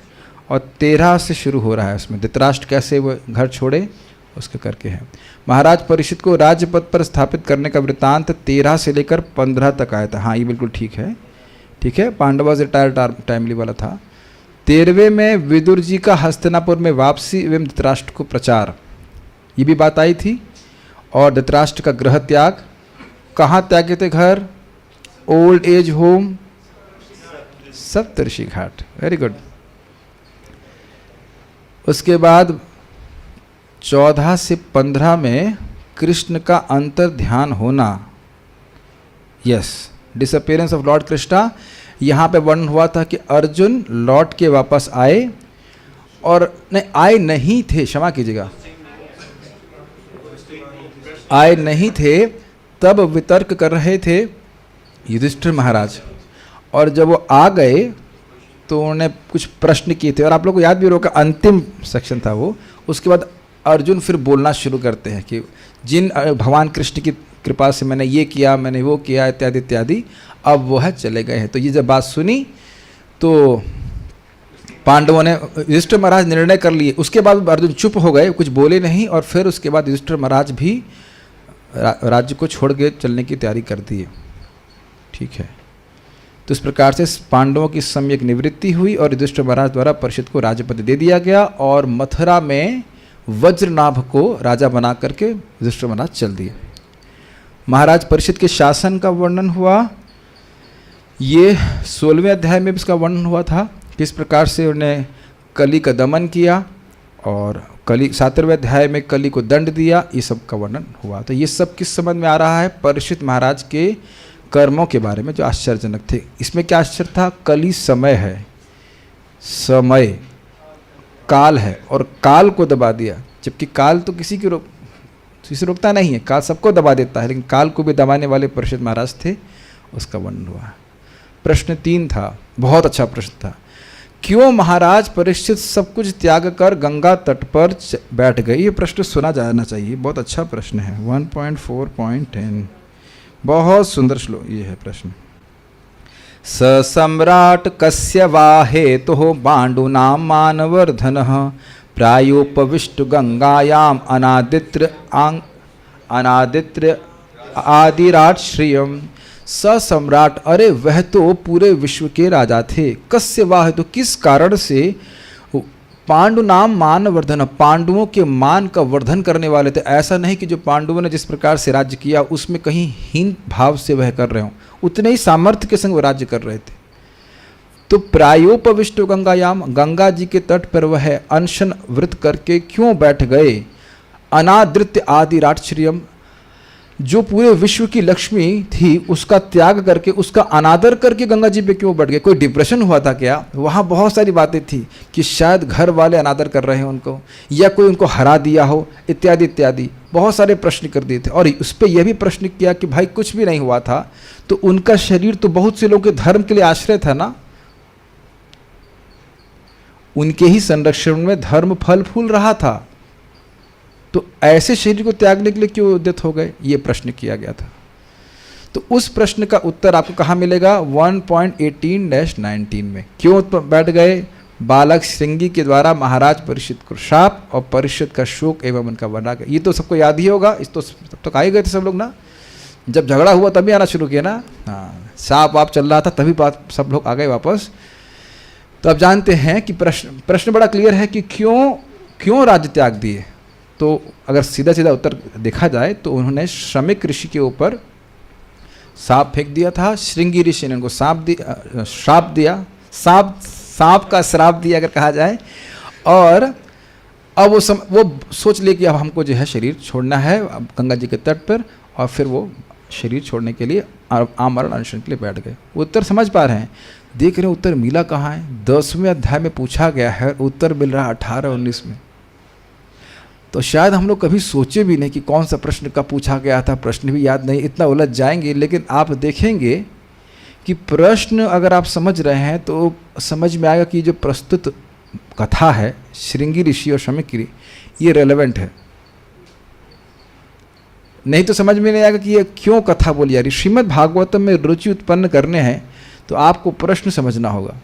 और 13 से शुरू हो रहा है। उसमें धृतराष्ट्र कैसे वो घर छोड़े उसके करके है। महाराज परीक्षित को राज्य पद पर स्थापित करने का वृत्तांत 13 से लेकर 15 तक आया था। हाँ, ये बिल्कुल ठीक है। ठीक है, पांडवाज रिटायर टाइमली वाला था। 13वें में विदुर जी का हस्तिनापुर में वापसी एवं धृतराष्ट्र को प्रचार, ये भी बात आई थी। और धृतराष्ट्र का गृह त्याग, कहाँ त्यागे थे घर? Old age home, Saptarishi Ghat. Very good. उसके बाद 14 से 15 में कृष्ण का अंतर ध्यान होना, yes, disappearance of Lord Krishna. यहाँ पे वर्णन हुआ था कि अर्जुन लौट के वापस आए और नहीं आए नहीं थे, क्षमा कीजिएगा, आए नहीं थे, तब वितर्क कर रहे थे युधिष्ठिर महाराज। और जब वो आ गए तो उन्होंने कुछ प्रश्न किए थे, और आप लोग को याद भी होगा अंतिम सेक्शन था वो। उसके बाद अर्जुन फिर बोलना शुरू करते हैं कि जिन भगवान कृष्ण की कृपा से मैंने ये किया, मैंने वो किया, इत्यादि इत्यादि। अब वो है चले गए हैं। तो ये जब बात सुनी तो पांडवों ने, युधिष्ठिर महाराज निर्णय कर लिए। उसके बाद अर्जुन चुप हो गए, कुछ बोले नहीं। और फिर उसके बाद युधिष्ठिर महाराज भी राज्य को छोड़ के चलने की तैयारी कर दी है। ठीक है। तो इस प्रकार से पांडवों की सम्यक निवृत्ति हुई और युधिष्ठिर महाराज द्वारा परीक्षित को राज्यपद दे दिया गया और मथुरा में वज्रनाभ को राजा बना करके युधिष्ठिर महाराज चल दिए। महाराज परीक्षित के शासन का वर्णन हुआ। ये 16वें अध्याय में भी इसका वर्णन हुआ था, किस प्रकार से उन्होंने कली का दमन किया और कली 17वें अध्याय में कली को दंड दिया। ये सब का वर्णन हुआ। तो ये सब किस संबंध में आ रहा है? परीक्षित महाराज के कर्मों के बारे में जो आश्चर्यजनक थे। इसमें क्या आश्चर्य था? कली समय है, समय काल है और काल को दबा दिया। जबकि काल तो किसी से रोकता नहीं है, काल सबको दबा देता है, लेकिन काल को भी दबाने वाले परीक्षित महाराज थे। उसका वर्णन हुआ। प्रश्न 3 था, बहुत अच्छा प्रश्न था। क्यों महाराज परीक्षित सब कुछ त्याग कर गंगा तट पर बैठ गए? ये प्रश्न सुना जाना चाहिए, बहुत अच्छा प्रश्न है। 1.4.10 बहुत सुंदर श्लोक ये है प्रश्न। स सम्राट कस्य वा हेतुः पाण्डूनां मानवर्धनः प्रायोपविष्टु गंगायाम अनादित्र आदिराट श्रियम। स सम्राट, अरे वह तो पूरे विश्व के राजा थे। कस्य वाह, तो किस कारण से? पांडु नाम मानवर्धन, पांडवों के मान का वर्धन करने वाले थे। ऐसा नहीं कि जो पांडवों ने जिस प्रकार से राज्य किया उसमें कहीं हीन भाव से वह कर रहे हों, उतने ही सामर्थ्य के संग वो राज्य कर रहे थे। तो प्रायोपविष्टो गंगायाम, गंगा जी के तट पर वह अनशन व्रत करके क्यों बैठ गए? अनादृत्य आदि राटश्रियम, जो पूरे विश्व की लक्ष्मी थी उसका त्याग करके, उसका अनादर करके गंगा जी पे क्यों बढ़ गए? कोई डिप्रेशन हुआ था क्या? वहाँ बहुत सारी बातें थी कि शायद घर वाले अनादर कर रहे हैं उनको, या कोई उनको हरा दिया हो, इत्यादि इत्यादि बहुत सारे प्रश्न कर दिए थे। और उस पर यह भी प्रश्न किया कि भाई कुछ भी नहीं हुआ था तो उनका शरीर तो बहुत से लोगों के धर्म के लिए आश्रय था ना, उनके ही संरक्षण में धर्म फल फूल रहा था, तो ऐसे शरीर को त्यागने के लिए क्यों उद्यत हो गए? ये प्रश्न किया गया था। तो उस प्रश्न का उत्तर आपको कहाँ मिलेगा? 1.18-19 में। क्यों बैठ गए? बालक श्रृंगी के द्वारा महाराज परीक्षित को शाप और परीक्षित का शोक एवं उनका वरना। ये तो सबको याद ही होगा, इस तो तब तक आए गए थे सब लोग ना, जब झगड़ा हुआ तभी आना शुरू किया ना। हाँ, शाप आप चल रहा था तभी बात सब लोग आ गए वापस। तो आप जानते हैं कि प्रश्न बड़ा क्लियर है कि क्यों राज्य त्याग दिए। तो अगर सीधा सीधा उत्तर देखा जाए तो उन्होंने श्रमिक ऋषि के ऊपर सांप फेंक दिया था। श्रृंगी ऋषि ने उनको श्राप दिया, सांप का श्राप दिया अगर कहा जाए। और अब वो सोच ले कि अब हमको जो है शरीर छोड़ना है गंगा जी के तट पर, और फिर वो शरीर छोड़ने के लिए आमरण अनशन के लिए बैठ गए। उत्तर समझ पा रहे हैं? देख रहे हैं उत्तर मिला कहाँ है? 10वें अध्याय में पूछा गया है, उत्तर मिल रहा 18-19 में। तो शायद हम लोग कभी सोचे भी नहीं कि कौन सा प्रश्न कब पूछा गया था, प्रश्न भी याद नहीं, इतना उलझ जाएंगे। लेकिन आप देखेंगे कि प्रश्न अगर आप समझ रहे हैं तो समझ में आएगा कि जो प्रस्तुत कथा है श्रृंगी ऋषि और शमिक ऋषि, ये रेलेवेंट है। नहीं तो समझ में नहीं आएगा कि ये क्यों कथा बोली जा रही। श्रीमद् भागवतम में रुचि उत्पन्न करने हैं तो आपको प्रश्न समझना होगा,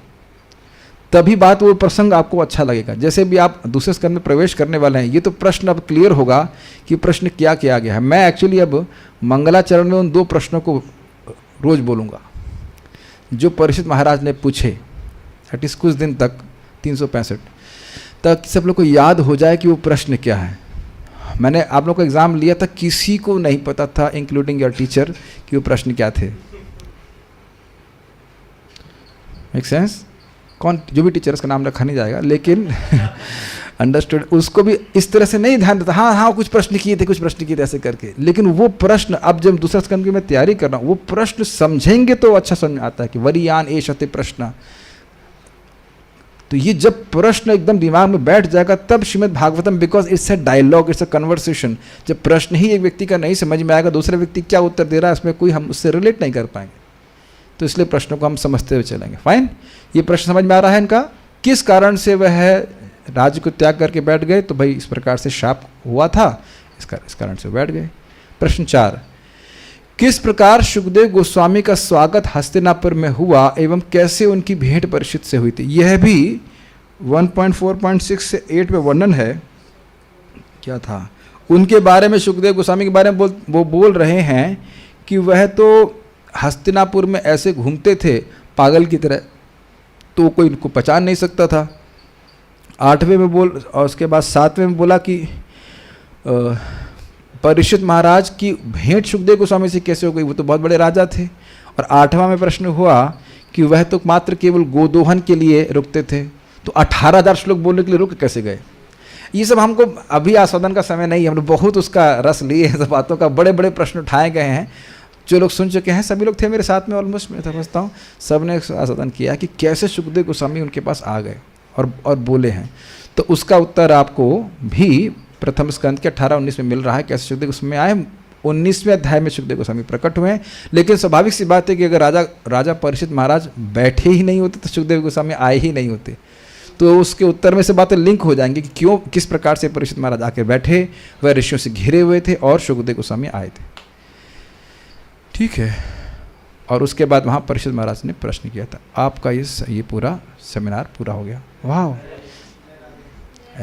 तभी बात वो प्रसंग आपको अच्छा लगेगा। जैसे भी आप दूसरे स्कंद में प्रवेश करने वाले हैं, ये तो प्रश्न अब क्लियर होगा कि प्रश्न क्या किया गया है। मैं एक्चुअली अब मंगलाचरण में उन 2 प्रश्नों को रोज बोलूँगा जो परीक्षित महाराज ने पूछे, दैट इज कुछ दिन तक 365 तक सब लोग को याद हो जाए कि वो प्रश्न क्या है। मैंने आप लोग को एग्ज़ाम लिया था, किसी को नहीं पता था इंक्लूडिंग योर टीचर कि वो प्रश्न क्या थे। Make sense? कौन जो भी टीचर उसका नाम रखा नहीं जाएगा, लेकिन अंडरस्टूड, उसको भी इस तरह से नहीं ध्यान देता। हाँ कुछ प्रश्न किए थे ऐसे करके, लेकिन वो प्रश्न अब जब दूसरा स्कंद की मैं तैयारी कर रहा हूँ, वो प्रश्न समझेंगे तो अच्छा समझ आता है कि वरीयान एषते प्रश्न। तो ये जब प्रश्न एकदम दिमाग में बैठ जाएगा तब Shrimad Bhagavatam, because it's a dialogue, it's a conversation. जब प्रश्न ही एक व्यक्ति का नहीं समझ में आएगा, दूसरा व्यक्ति क्या उत्तर दे रहा है उसमें कोई हम उससे रिलेट नहीं कर पाएंगे। तो इसलिए प्रश्नों को हम समझते हुए चलेंगे। फाइन, ये प्रश्न समझ में आ रहा है इनका, किस कारण से वह राज्य को त्याग करके बैठ गए? तो भाई इस प्रकार से शाप हुआ था, इस कारण से बैठ गए। प्रश्न 4, किस प्रकार सुखदेव गोस्वामी का स्वागत हस्तिनापुर में हुआ एवं कैसे उनकी भेंट परीक्षित से हुई थी? यह भी 1.4.6 से 8 में वर्णन है। क्या था उनके बारे में? सुखदेव गोस्वामी के बारे में वो बोल रहे हैं कि वह तो हस्तिनापुर में ऐसे घूमते थे पागल की तरह, तो कोई उनको पहचान नहीं सकता था। 8वें में और उसके बाद 7वें में बोला कि परीक्षित महाराज की भेंट सुखदेव गोस्वामी से कैसे हो गई, वो तो बहुत बड़े राजा थे। और 8वां में प्रश्न हुआ कि वह तो मात्र केवल गोदोहन के लिए रुकते थे, तो 18,000 श्लोक बोलने के लिए रुक कैसे गए? ये सब हमको अभी आस्वादन का समय नहीं है, हमने बहुत उसका रस लिए हैं, सब बातों का बड़े बड़े प्रश्न उठाए गए हैं। जो लोग सुन चुके हैं, सभी लोग थे मेरे साथ में, ऑलमोस्ट मैं समझता हूँ सब ने आस्वादन किया कि कैसे सुखदेव गोस्वामी उनके पास आ गए और बोले हैं। तो उसका उत्तर आपको भी प्रथम स्कंद के 18-19 में मिल रहा है, कैसे सुखदेव गोस्वामी आए। 19वें अध्याय में सुखदेव गोस्वामी प्रकट हुए हैं। लेकिन स्वाभाविक सी बात है कि अगर राजा परीक्षित महाराज बैठे ही नहीं होते तो सुखदेव गोस्वामी आए ही नहीं होते। तो उसके उत्तर में से बातें लिंक हो जाएंगी कि क्यों, किस प्रकार से परीक्षित महाराज आके बैठे, वह ऋषियों से घिरे हुए थे और सुखदेव गोस्वामी आए थे। ठीक है, और उसके बाद वहाँ परीक्षित महाराज ने प्रश्न किया था। आपका ये पूरा सेमिनार पूरा हो गया। वाह,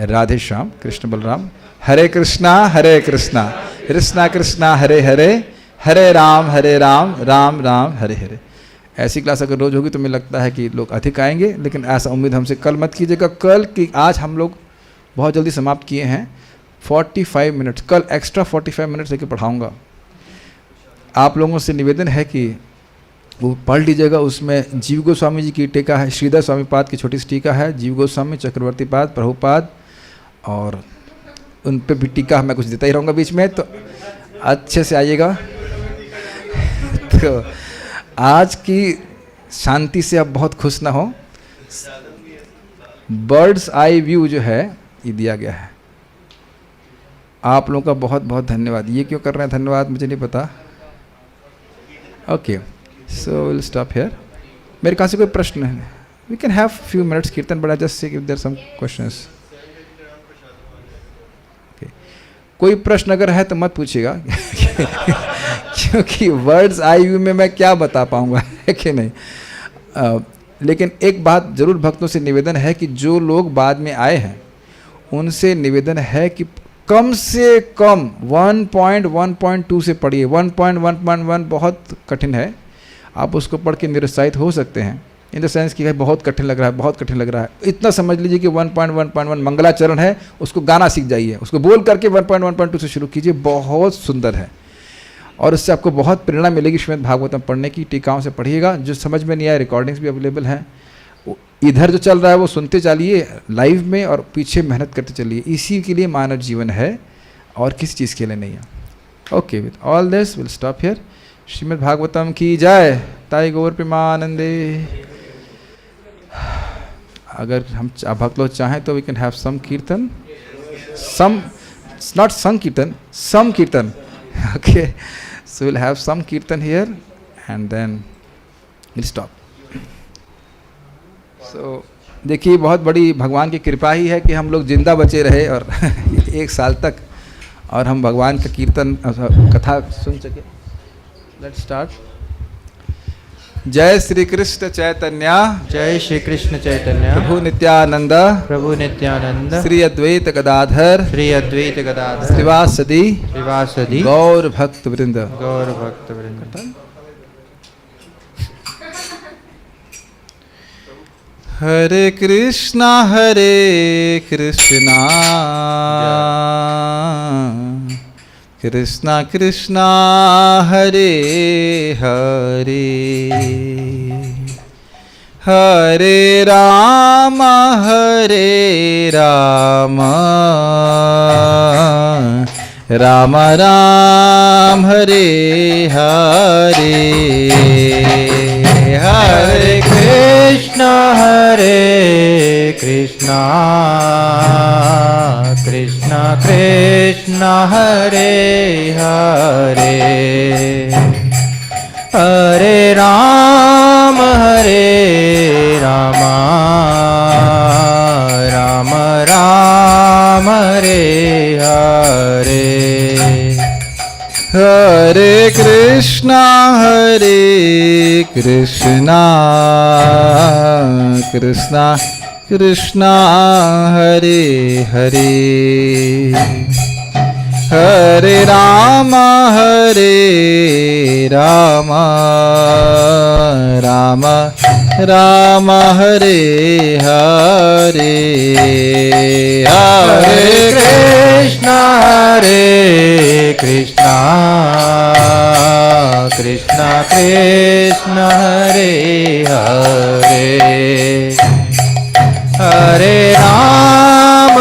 राधे श्याम, कृष्ण बलराम, हरे कृष्णा कृष्णा कृष्णा हरे हरे, हरे राम राम राम हरे हरे। ऐसी क्लास अगर रोज होगी तो मुझे लगता है कि लोग अधिक आएंगे, लेकिन ऐसा उम्मीद हमसे कल मत कीजिएगा। कल की आज हम लोग बहुत जल्दी समाप्त किए हैं, 45 मिनट्स, कल एक्स्ट्रा 45 मिनट्स लेके पढ़ाऊँगा। आप लोगों से निवेदन है कि वो पढ़ लीजिएगा। उसमें जीव गोस्वामी जी की टीका है, श्रीधर स्वामी पाद की छोटी सी टीका है, जीव गोस्वामी, चक्रवर्ती पाद, प्रभुपाद, और उन पे भी टीका मैं कुछ देता ही रहूँगा बीच में। तो अच्छे से आइएगा। तो आज की शांति से आप बहुत खुश ना हो। बर्ड्स आई व्यू जो है ये दिया गया है। आप लोगों का बहुत बहुत धन्यवाद। ये क्यों कर रहे हैं धन्यवाद मुझे नहीं पता। Okay, so will stop here. मेरे कहाँ से कोई प्रश्न है? We can have few minutes kirtan, but I just say if there some questions. कोई प्रश्न अगर है तो मत पूछिएगा क्योंकि वर्ड्स आई व्यू में मैं क्या बता पाऊंगा, है कि नहीं। लेकिन एक बात जरूर भक्तों से निवेदन है कि जो लोग बाद में आए हैं उनसे निवेदन है कि कम से कम 1.1.2 से पढ़िए। 1.1.1 बहुत कठिन है, आप उसको पढ़ के निरुत्साहित हो सकते हैं इन द सेंस कि बहुत कठिन लग रहा है, बहुत कठिन लग रहा है। इतना समझ लीजिए कि 1.1.1 मंगलाचरण है, उसको गाना सीख जाइए, उसको बोल करके 1.1.2 से शुरू कीजिए, बहुत सुंदर है और उससे आपको बहुत प्रेरणा मिलेगी श्रीमद् भागवतम पढ़ने की। टीकाओं से पढ़िएगा, जो समझ में नहीं आए रिकॉर्डिंग्स भी अवेलेबल हैं। इधर जो चल रहा है वो सुनते चलिए लाइव में और पीछे मेहनत करते चलिए। इसी के लिए मानव जीवन है और किसी चीज़ के लिए नहीं है। Okay, with all this will stop here. Shrimad Bhagavatam की जय। ताई गौर प्रेमानंदे। अगर हम भक्त लोग चाहें तो वी कैन हैव सम कीर्तन, some not sankirtan, some kirtan. Okay, so will have some kirtan here and then will stop. So देखिए, बहुत बड़ी भगवान की कृपा ही है कि हम लोग जिंदा बचे रहे और 1 साल तक और हम भगवान का कीर्तन कथा सुन सके। Let's start. जय श्री कृष्ण चैतन्य, जय श्री कृष्ण चैतन्य, प्रभु नित्यानंद, प्रभु नित्यानंद, श्री अद्वैत गदाधर, श्री अद्वैत गदाधर, श्रीवासदि श्रीवासदि गौर भक्त वृंद। गौर भक्त वृंद। हरे कृष्णा कृष्णा कृष्णा हरे हरे, हरे राम राम राम हरे हरे, हरे कृष्णा कृष्णा कृष्णा हरे हरे, हरे राम राम राम हरे हरे, हरे कृष्णा कृष्णा कृष्णा हरे हरे, हरे राम राम राम हरे हरे, हरे कृष्णा कृष्णा कृष्णा हरे हरे, हरे राम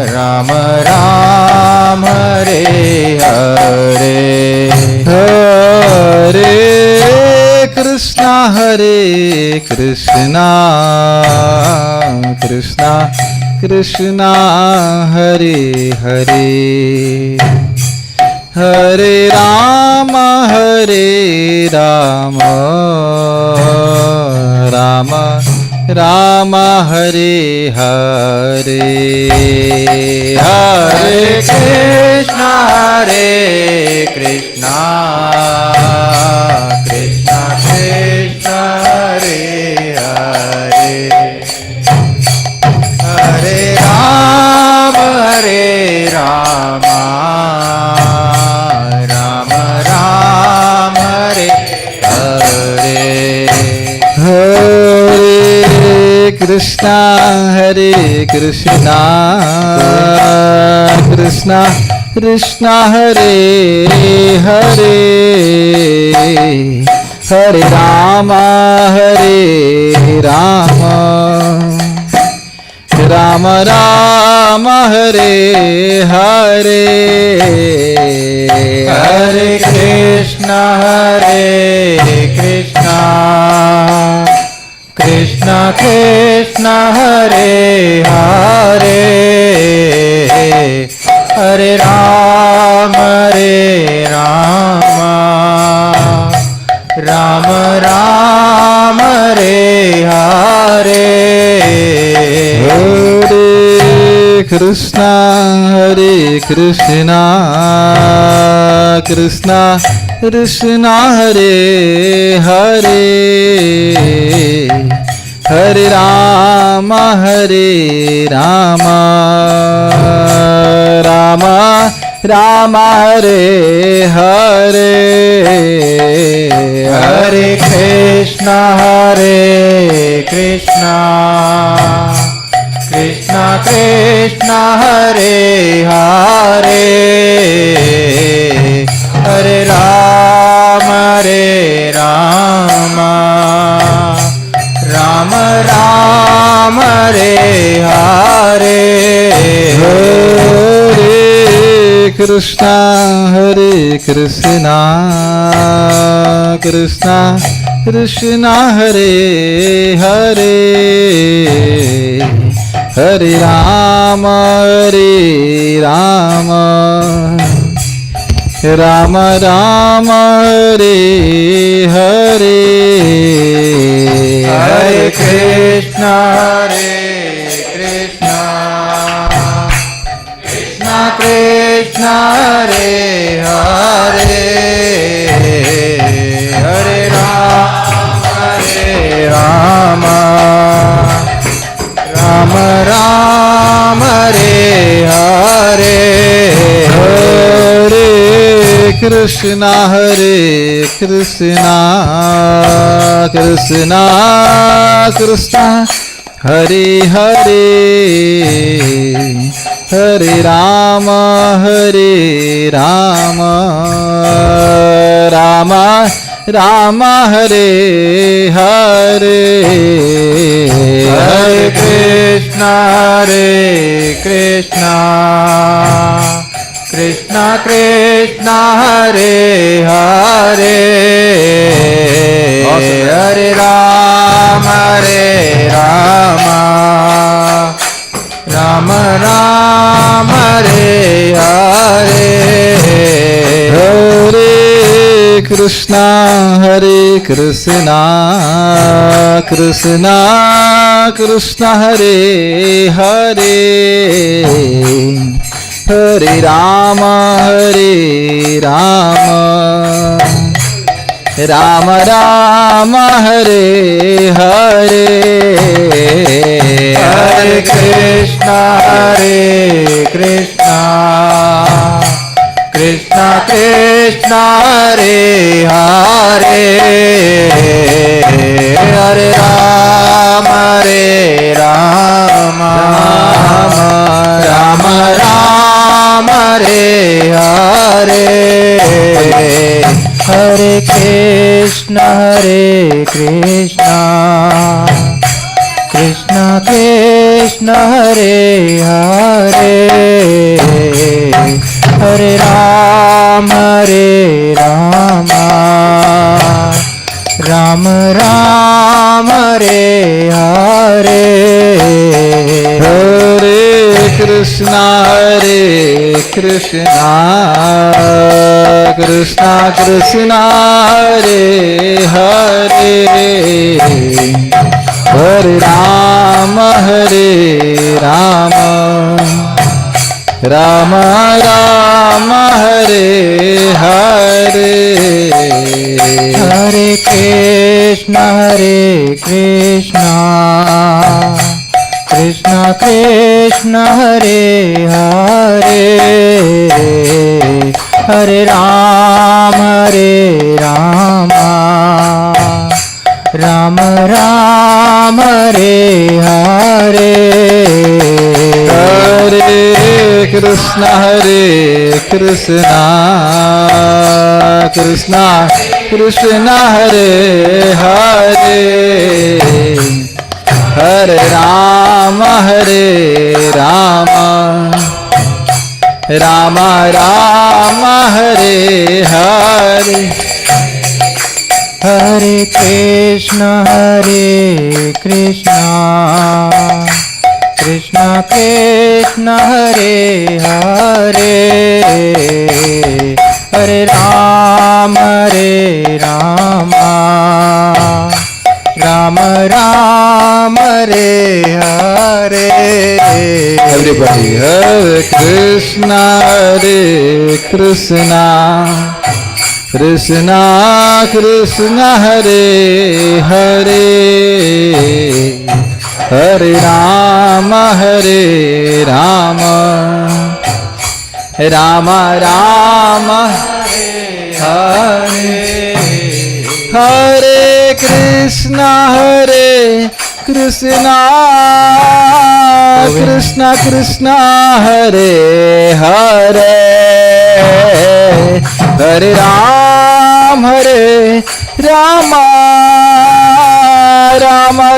राम राम हरे हरे, हरे कृष्णा कृष्णा कृष्णा हरे हरे, हरे राम राम राम हरे हरे, हरे कृष्णा कृष्णा कृष्णा हरे हरे, हरे राम राम राम हरे हरे, हरे कृष्णा कृष्णा कृष्णा हरे हरे, हरे राम राम राम हरे हरे हरे कृष्णा कृष्णा कृष्णा हरे हरे हरे राम राम राम हरे हरे हरे कृष्णा कृष्णा कृष्णा हरे हरे हरे राम राम राम हरे हरे हरे कृष्णा कृष्णा कृष्णा हरे हरे हरे राम राम राम हरे हरे हरे कृष्णा कृष्णा कृष्णा हरे हरे हरे राम राम राम हरे हरे हरे कृष्णा कृष्णा कृष्णा हरे हरे हरे राम राम हरे हरे हरे कृष्णा कृष्णा कृष्णा हरे हरे हरे राम राम राम हरे हरे हरे कृष्णा कृष्णा हरे हरे हरे राम राम हरे हरे हरे कृष्णा कृष्णा कृष्णा हरे हरे हरे राम राम राम हरे हरे हरे कृष्णा कृष्णा हरे हरे हरे राम राम हरे हरे हरे कृष्णा कृष्णा हरे हरे हरे राम राम हरे हरे हरे कृष्णा कृष्णा कृष्णा हरे हरे हरे राम राम राम हरे हरे हरे कृष्णा कृष्णा हरे हरे हरे राम राम हरे हरे हरे कृष्णा कृष्णा हरे हरे हरे राम हरे Ram Ram Ram Hare Hare Hare Krishna Krishna Krishna Hare Hare Hare Ram Ram Ram Hare Hare Everybody, Hare Krishna, Krishna Krishna, Hare Hare, Hare Rama, Rama Rama, Hare Hare Krishna, Krishna Krishna, Hare Hare, Hare Rama, Rama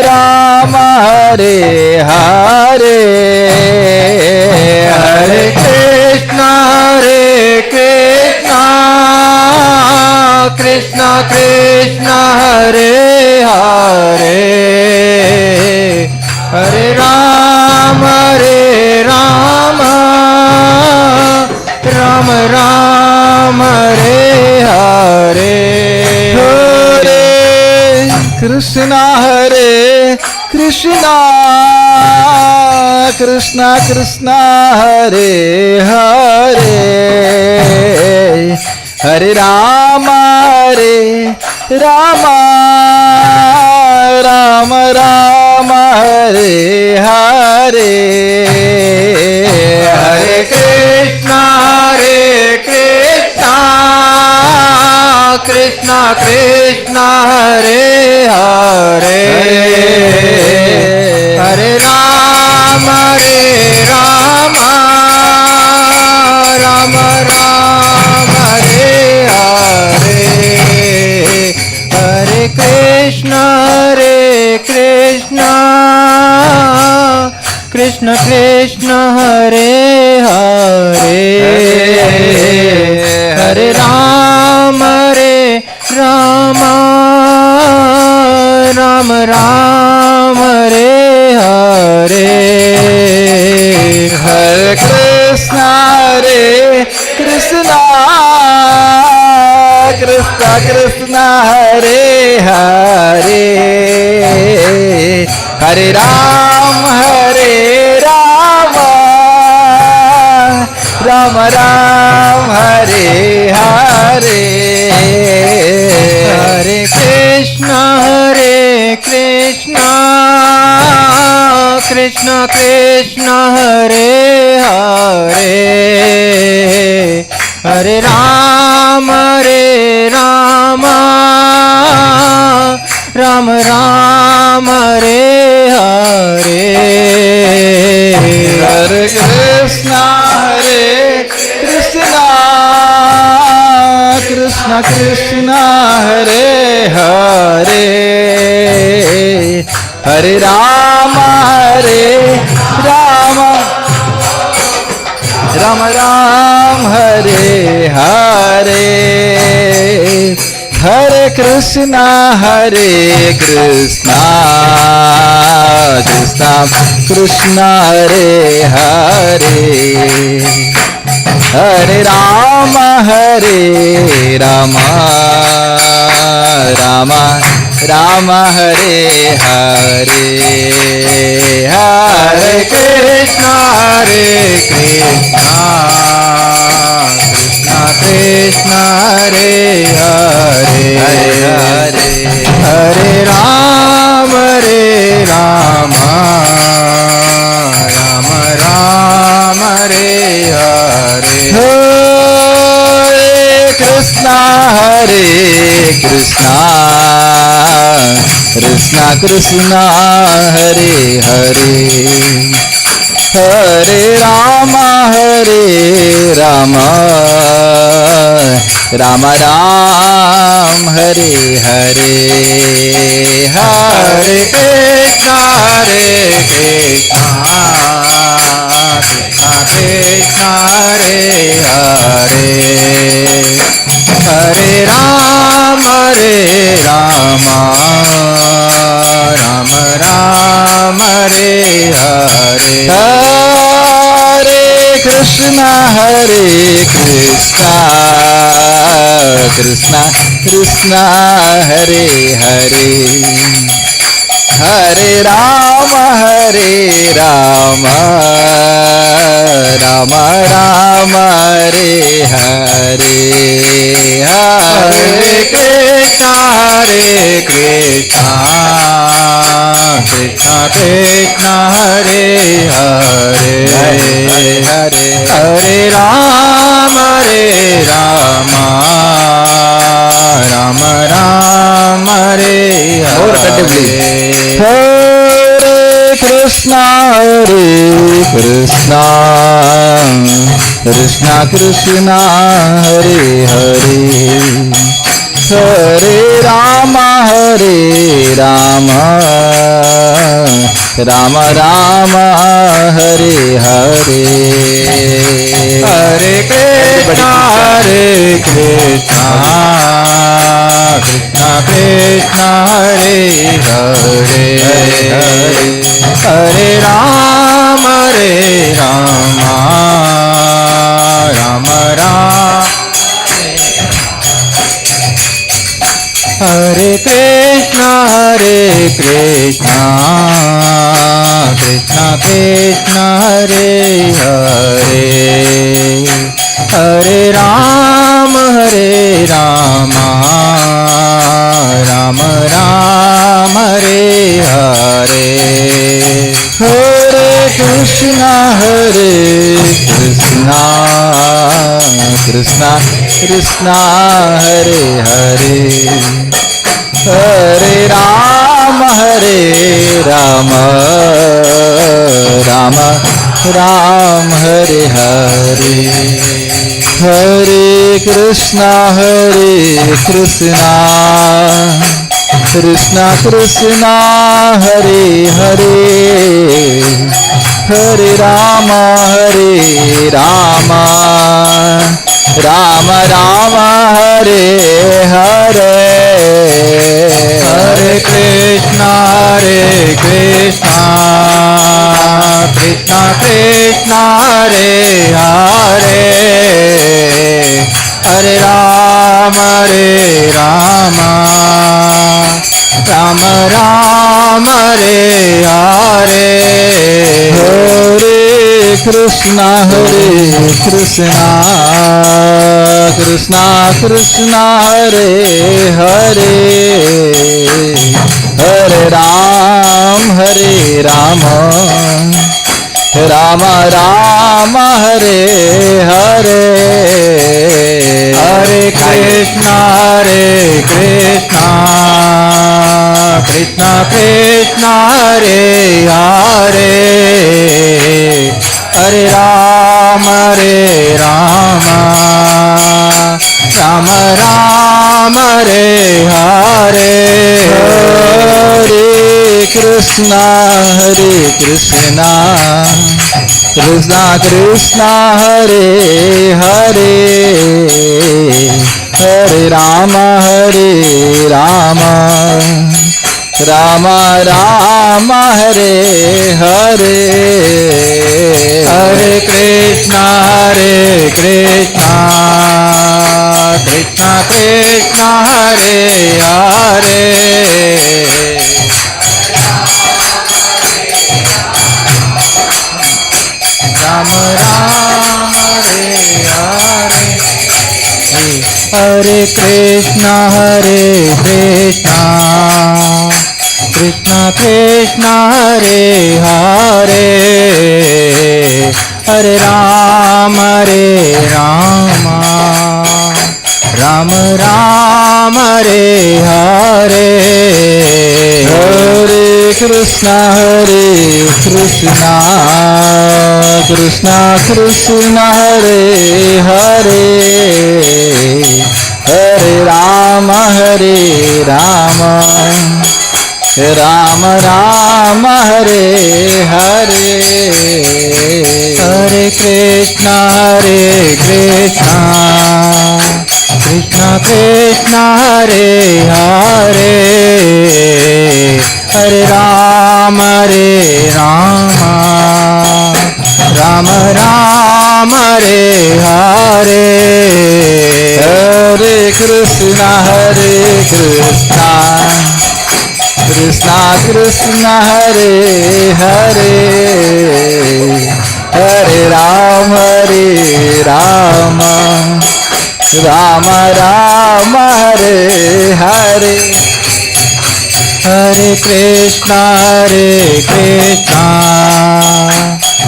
Rama, Hare Hare, हरे Krishna Krishna Krishna Hare Hare Hare Ram Ram Ram Hare Hare Hare Krishna, Krishna Krishna, Hare Hare, Hare Rama, Rama Rama, Hare Hare, हरे Krishna Krishna Krishna Hare Hare Hare Ram Ram Hare Hare Hare Krishna Krishna Krishna Hare Hare Hare Ram Ram Hare Hare Hare Krishna, Krishna Krishna, Hare Hare, Hare Rama, Rama Rama, Hare Hare, हरे Krishna Krishna Krishna Hare Hare Hare Ram Ram Hare Hare Hare Krishna, Krishna Krishna, Hare Hare, Hare Rama, Rama Rama, Hare Hare, Hare Krishna, Krishna Krishna, Hare Hare, Hare Rama, Rama Rama, Hare Hare, Hare Krishna Krishna Hare Hare Hare हरे Ram Ram Ram Hare Hare Hare Krishna, Krishna Krishna, Hare Hare, Hare Rama, Rama Rama, Hare Hare, हरे Krishna Krishna Krishna Hare Hare Hare Rama Rama Rama Hare Hare Hare Krishna Krishna Krishna Hare Hare Hare Rama Rama Rama Hare Hare Hare Krishna Krishna Krishna Hare Hare Hare Rama Rama Rama Hare Hare Hare Krishna Krishna Krishna Hare Hare Hare Rama Rama Rama Hare Hare Hare Krishna Krishna Krishna Hare Hare Hare Rama Rama Rama Hare Krishna Krishna Krishna Hare Hare Hare Rama Rama Rama Hare Hare Hare Krishna Krishna Krishna Hare Hare Hare Rama Rama Rama Hare Hare Hare Krishna Krishna Krishna Hare Hare Hare Rama Rama Rama Hare Hare Hare Krishna Krishna Krishna Hare Hare Hare Rama Rama Hare Hare Hare Krishna Krishna Hare Hare Hare Rama Rama Hare Hare Hare Krishna Krishna Hare Hare Hare Rama Rama Hare Hare Hare Krishna Krishna Hare Hare Hare Rama Rama Hare Hare Hare Krishna Krishna Hare Hare Rama Hare Hare Hare Krishna Krishna Hare Hare Hare Rama Rama Hare Hare Hare Krishna Krishna Hare Hare Hare Rama Ram Ram Hare Hare Hare Krishna Krishna Krishna Hare Hare Hare Ram Ram Ram Hare Hare Hare Krishna Krishna Krishna Hare Hare Hare Ram Ram Ram Hare Hare Hare Krishna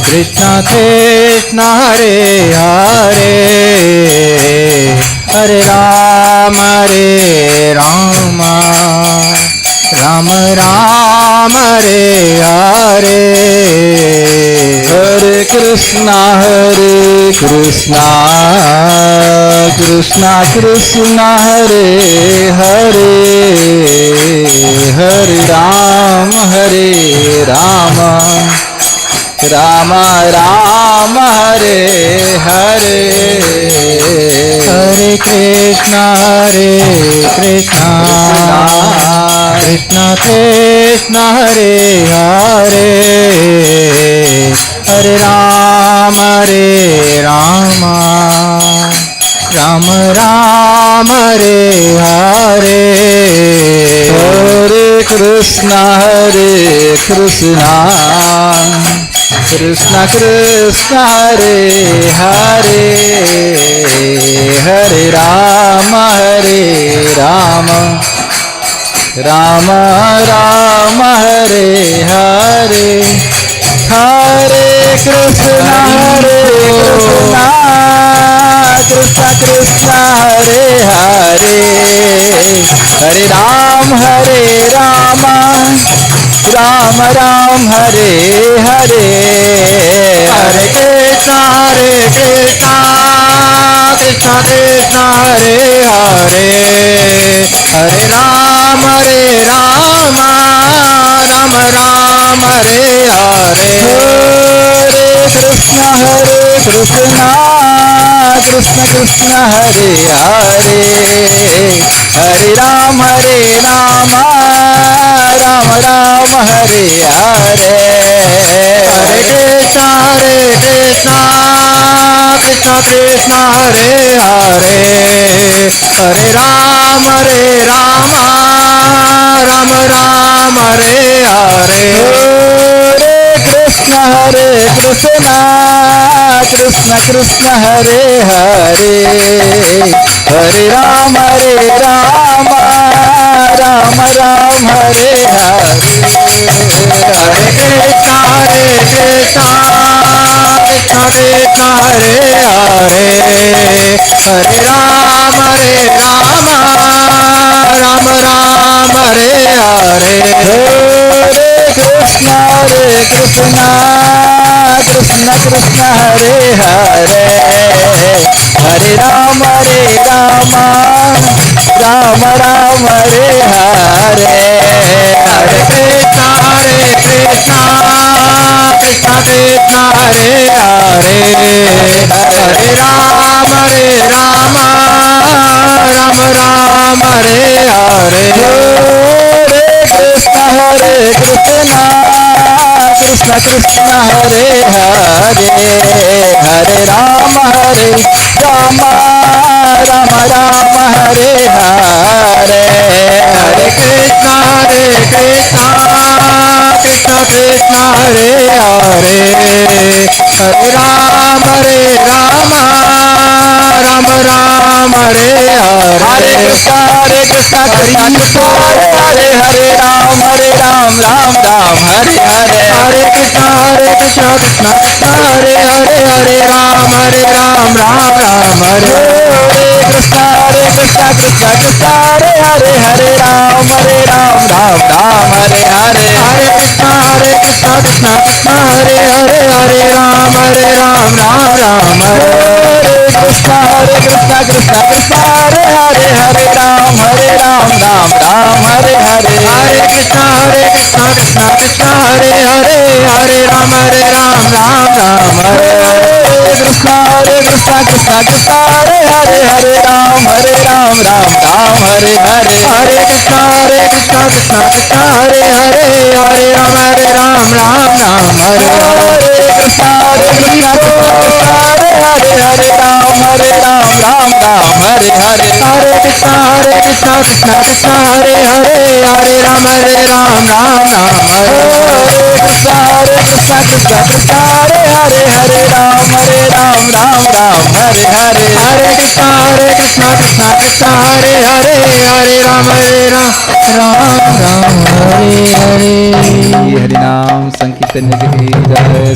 Krishna Krishna Hare Hare Hare Ram Ram Ram Hare Hare Hare Krishna Krishna Krishna Hare Hare Hare Ram Ram Ram Hare Hare Hare Krishna Krishna Krishna Hare Hare Hare Ram Ram Hare Hare Hare Krishna Krishna Krishna Hare Hare Hare Ram Ram Hare Hare Hare Krishna Krishna Hare Hare Hare Ram Ram Hare Hare Hare Krishna Krishna Krishna Hare Hare Hare Ram Ram Hare Hare Hare Krishna Krishna Hare Hare Hare Ram Ram Hare Hare Hare Krishna Krishna Hare Hare Hare Ram Ram Hare Hare Hare Krishna Krishna Hare Hare Hare Ram Ram Hare Hare Hare Krishna Krishna Hare Hare Hare Ram Ram Hare Hare Hare Krishna Krishna Hare Hare Hare Ram Ram Hare Hare Hare Krishna Krishna Hare Hare Hare Ram Ram Hare Hare Hare Krishna Krishna Hare Hare Hare Ram Hare Hare Hare Krishna Krishna Hare Hare Hare Ram Hare Hare Hare Krishna Hare Hare Ram Hare Hare Hare Krishna Krishna Hare Hare Ram Hare Hare Krishna Krishna Hare Hare Ram Hare Hare Hare Krishna Krishna Hare Hare Ram हरे कृष्णा कृष्णा कृष्ण कृष्ण हरे हरे हरे राम राम राम हरे हरे हरे कृष्ण कृष्ण कृष्ण हरे हरे हरे राम राम राम हरे हरे कृष्ण कृष्ण कृष्ण हरे हरे हरे राम राम हरे हरे हरे कृष्ण कृष्ण कृष्ण हरे हरे हरे राम राम हरे हरे कृष्ण कृष्ण कृष्ण हरे हरे हरे राम राम हरे हरे हरे कृष्ण कृष्ण कृष्ण हरे हरे हरे राम राम हरे हरे कृष्ण कृष्ण कृष्ण हरे हरे हरे राम राम हरे हरे हरे कृष्ण कृष्ण कृष्ण हरे हरे हरे राम राम हरे हरे हरि नाम संकीर्तन की जय।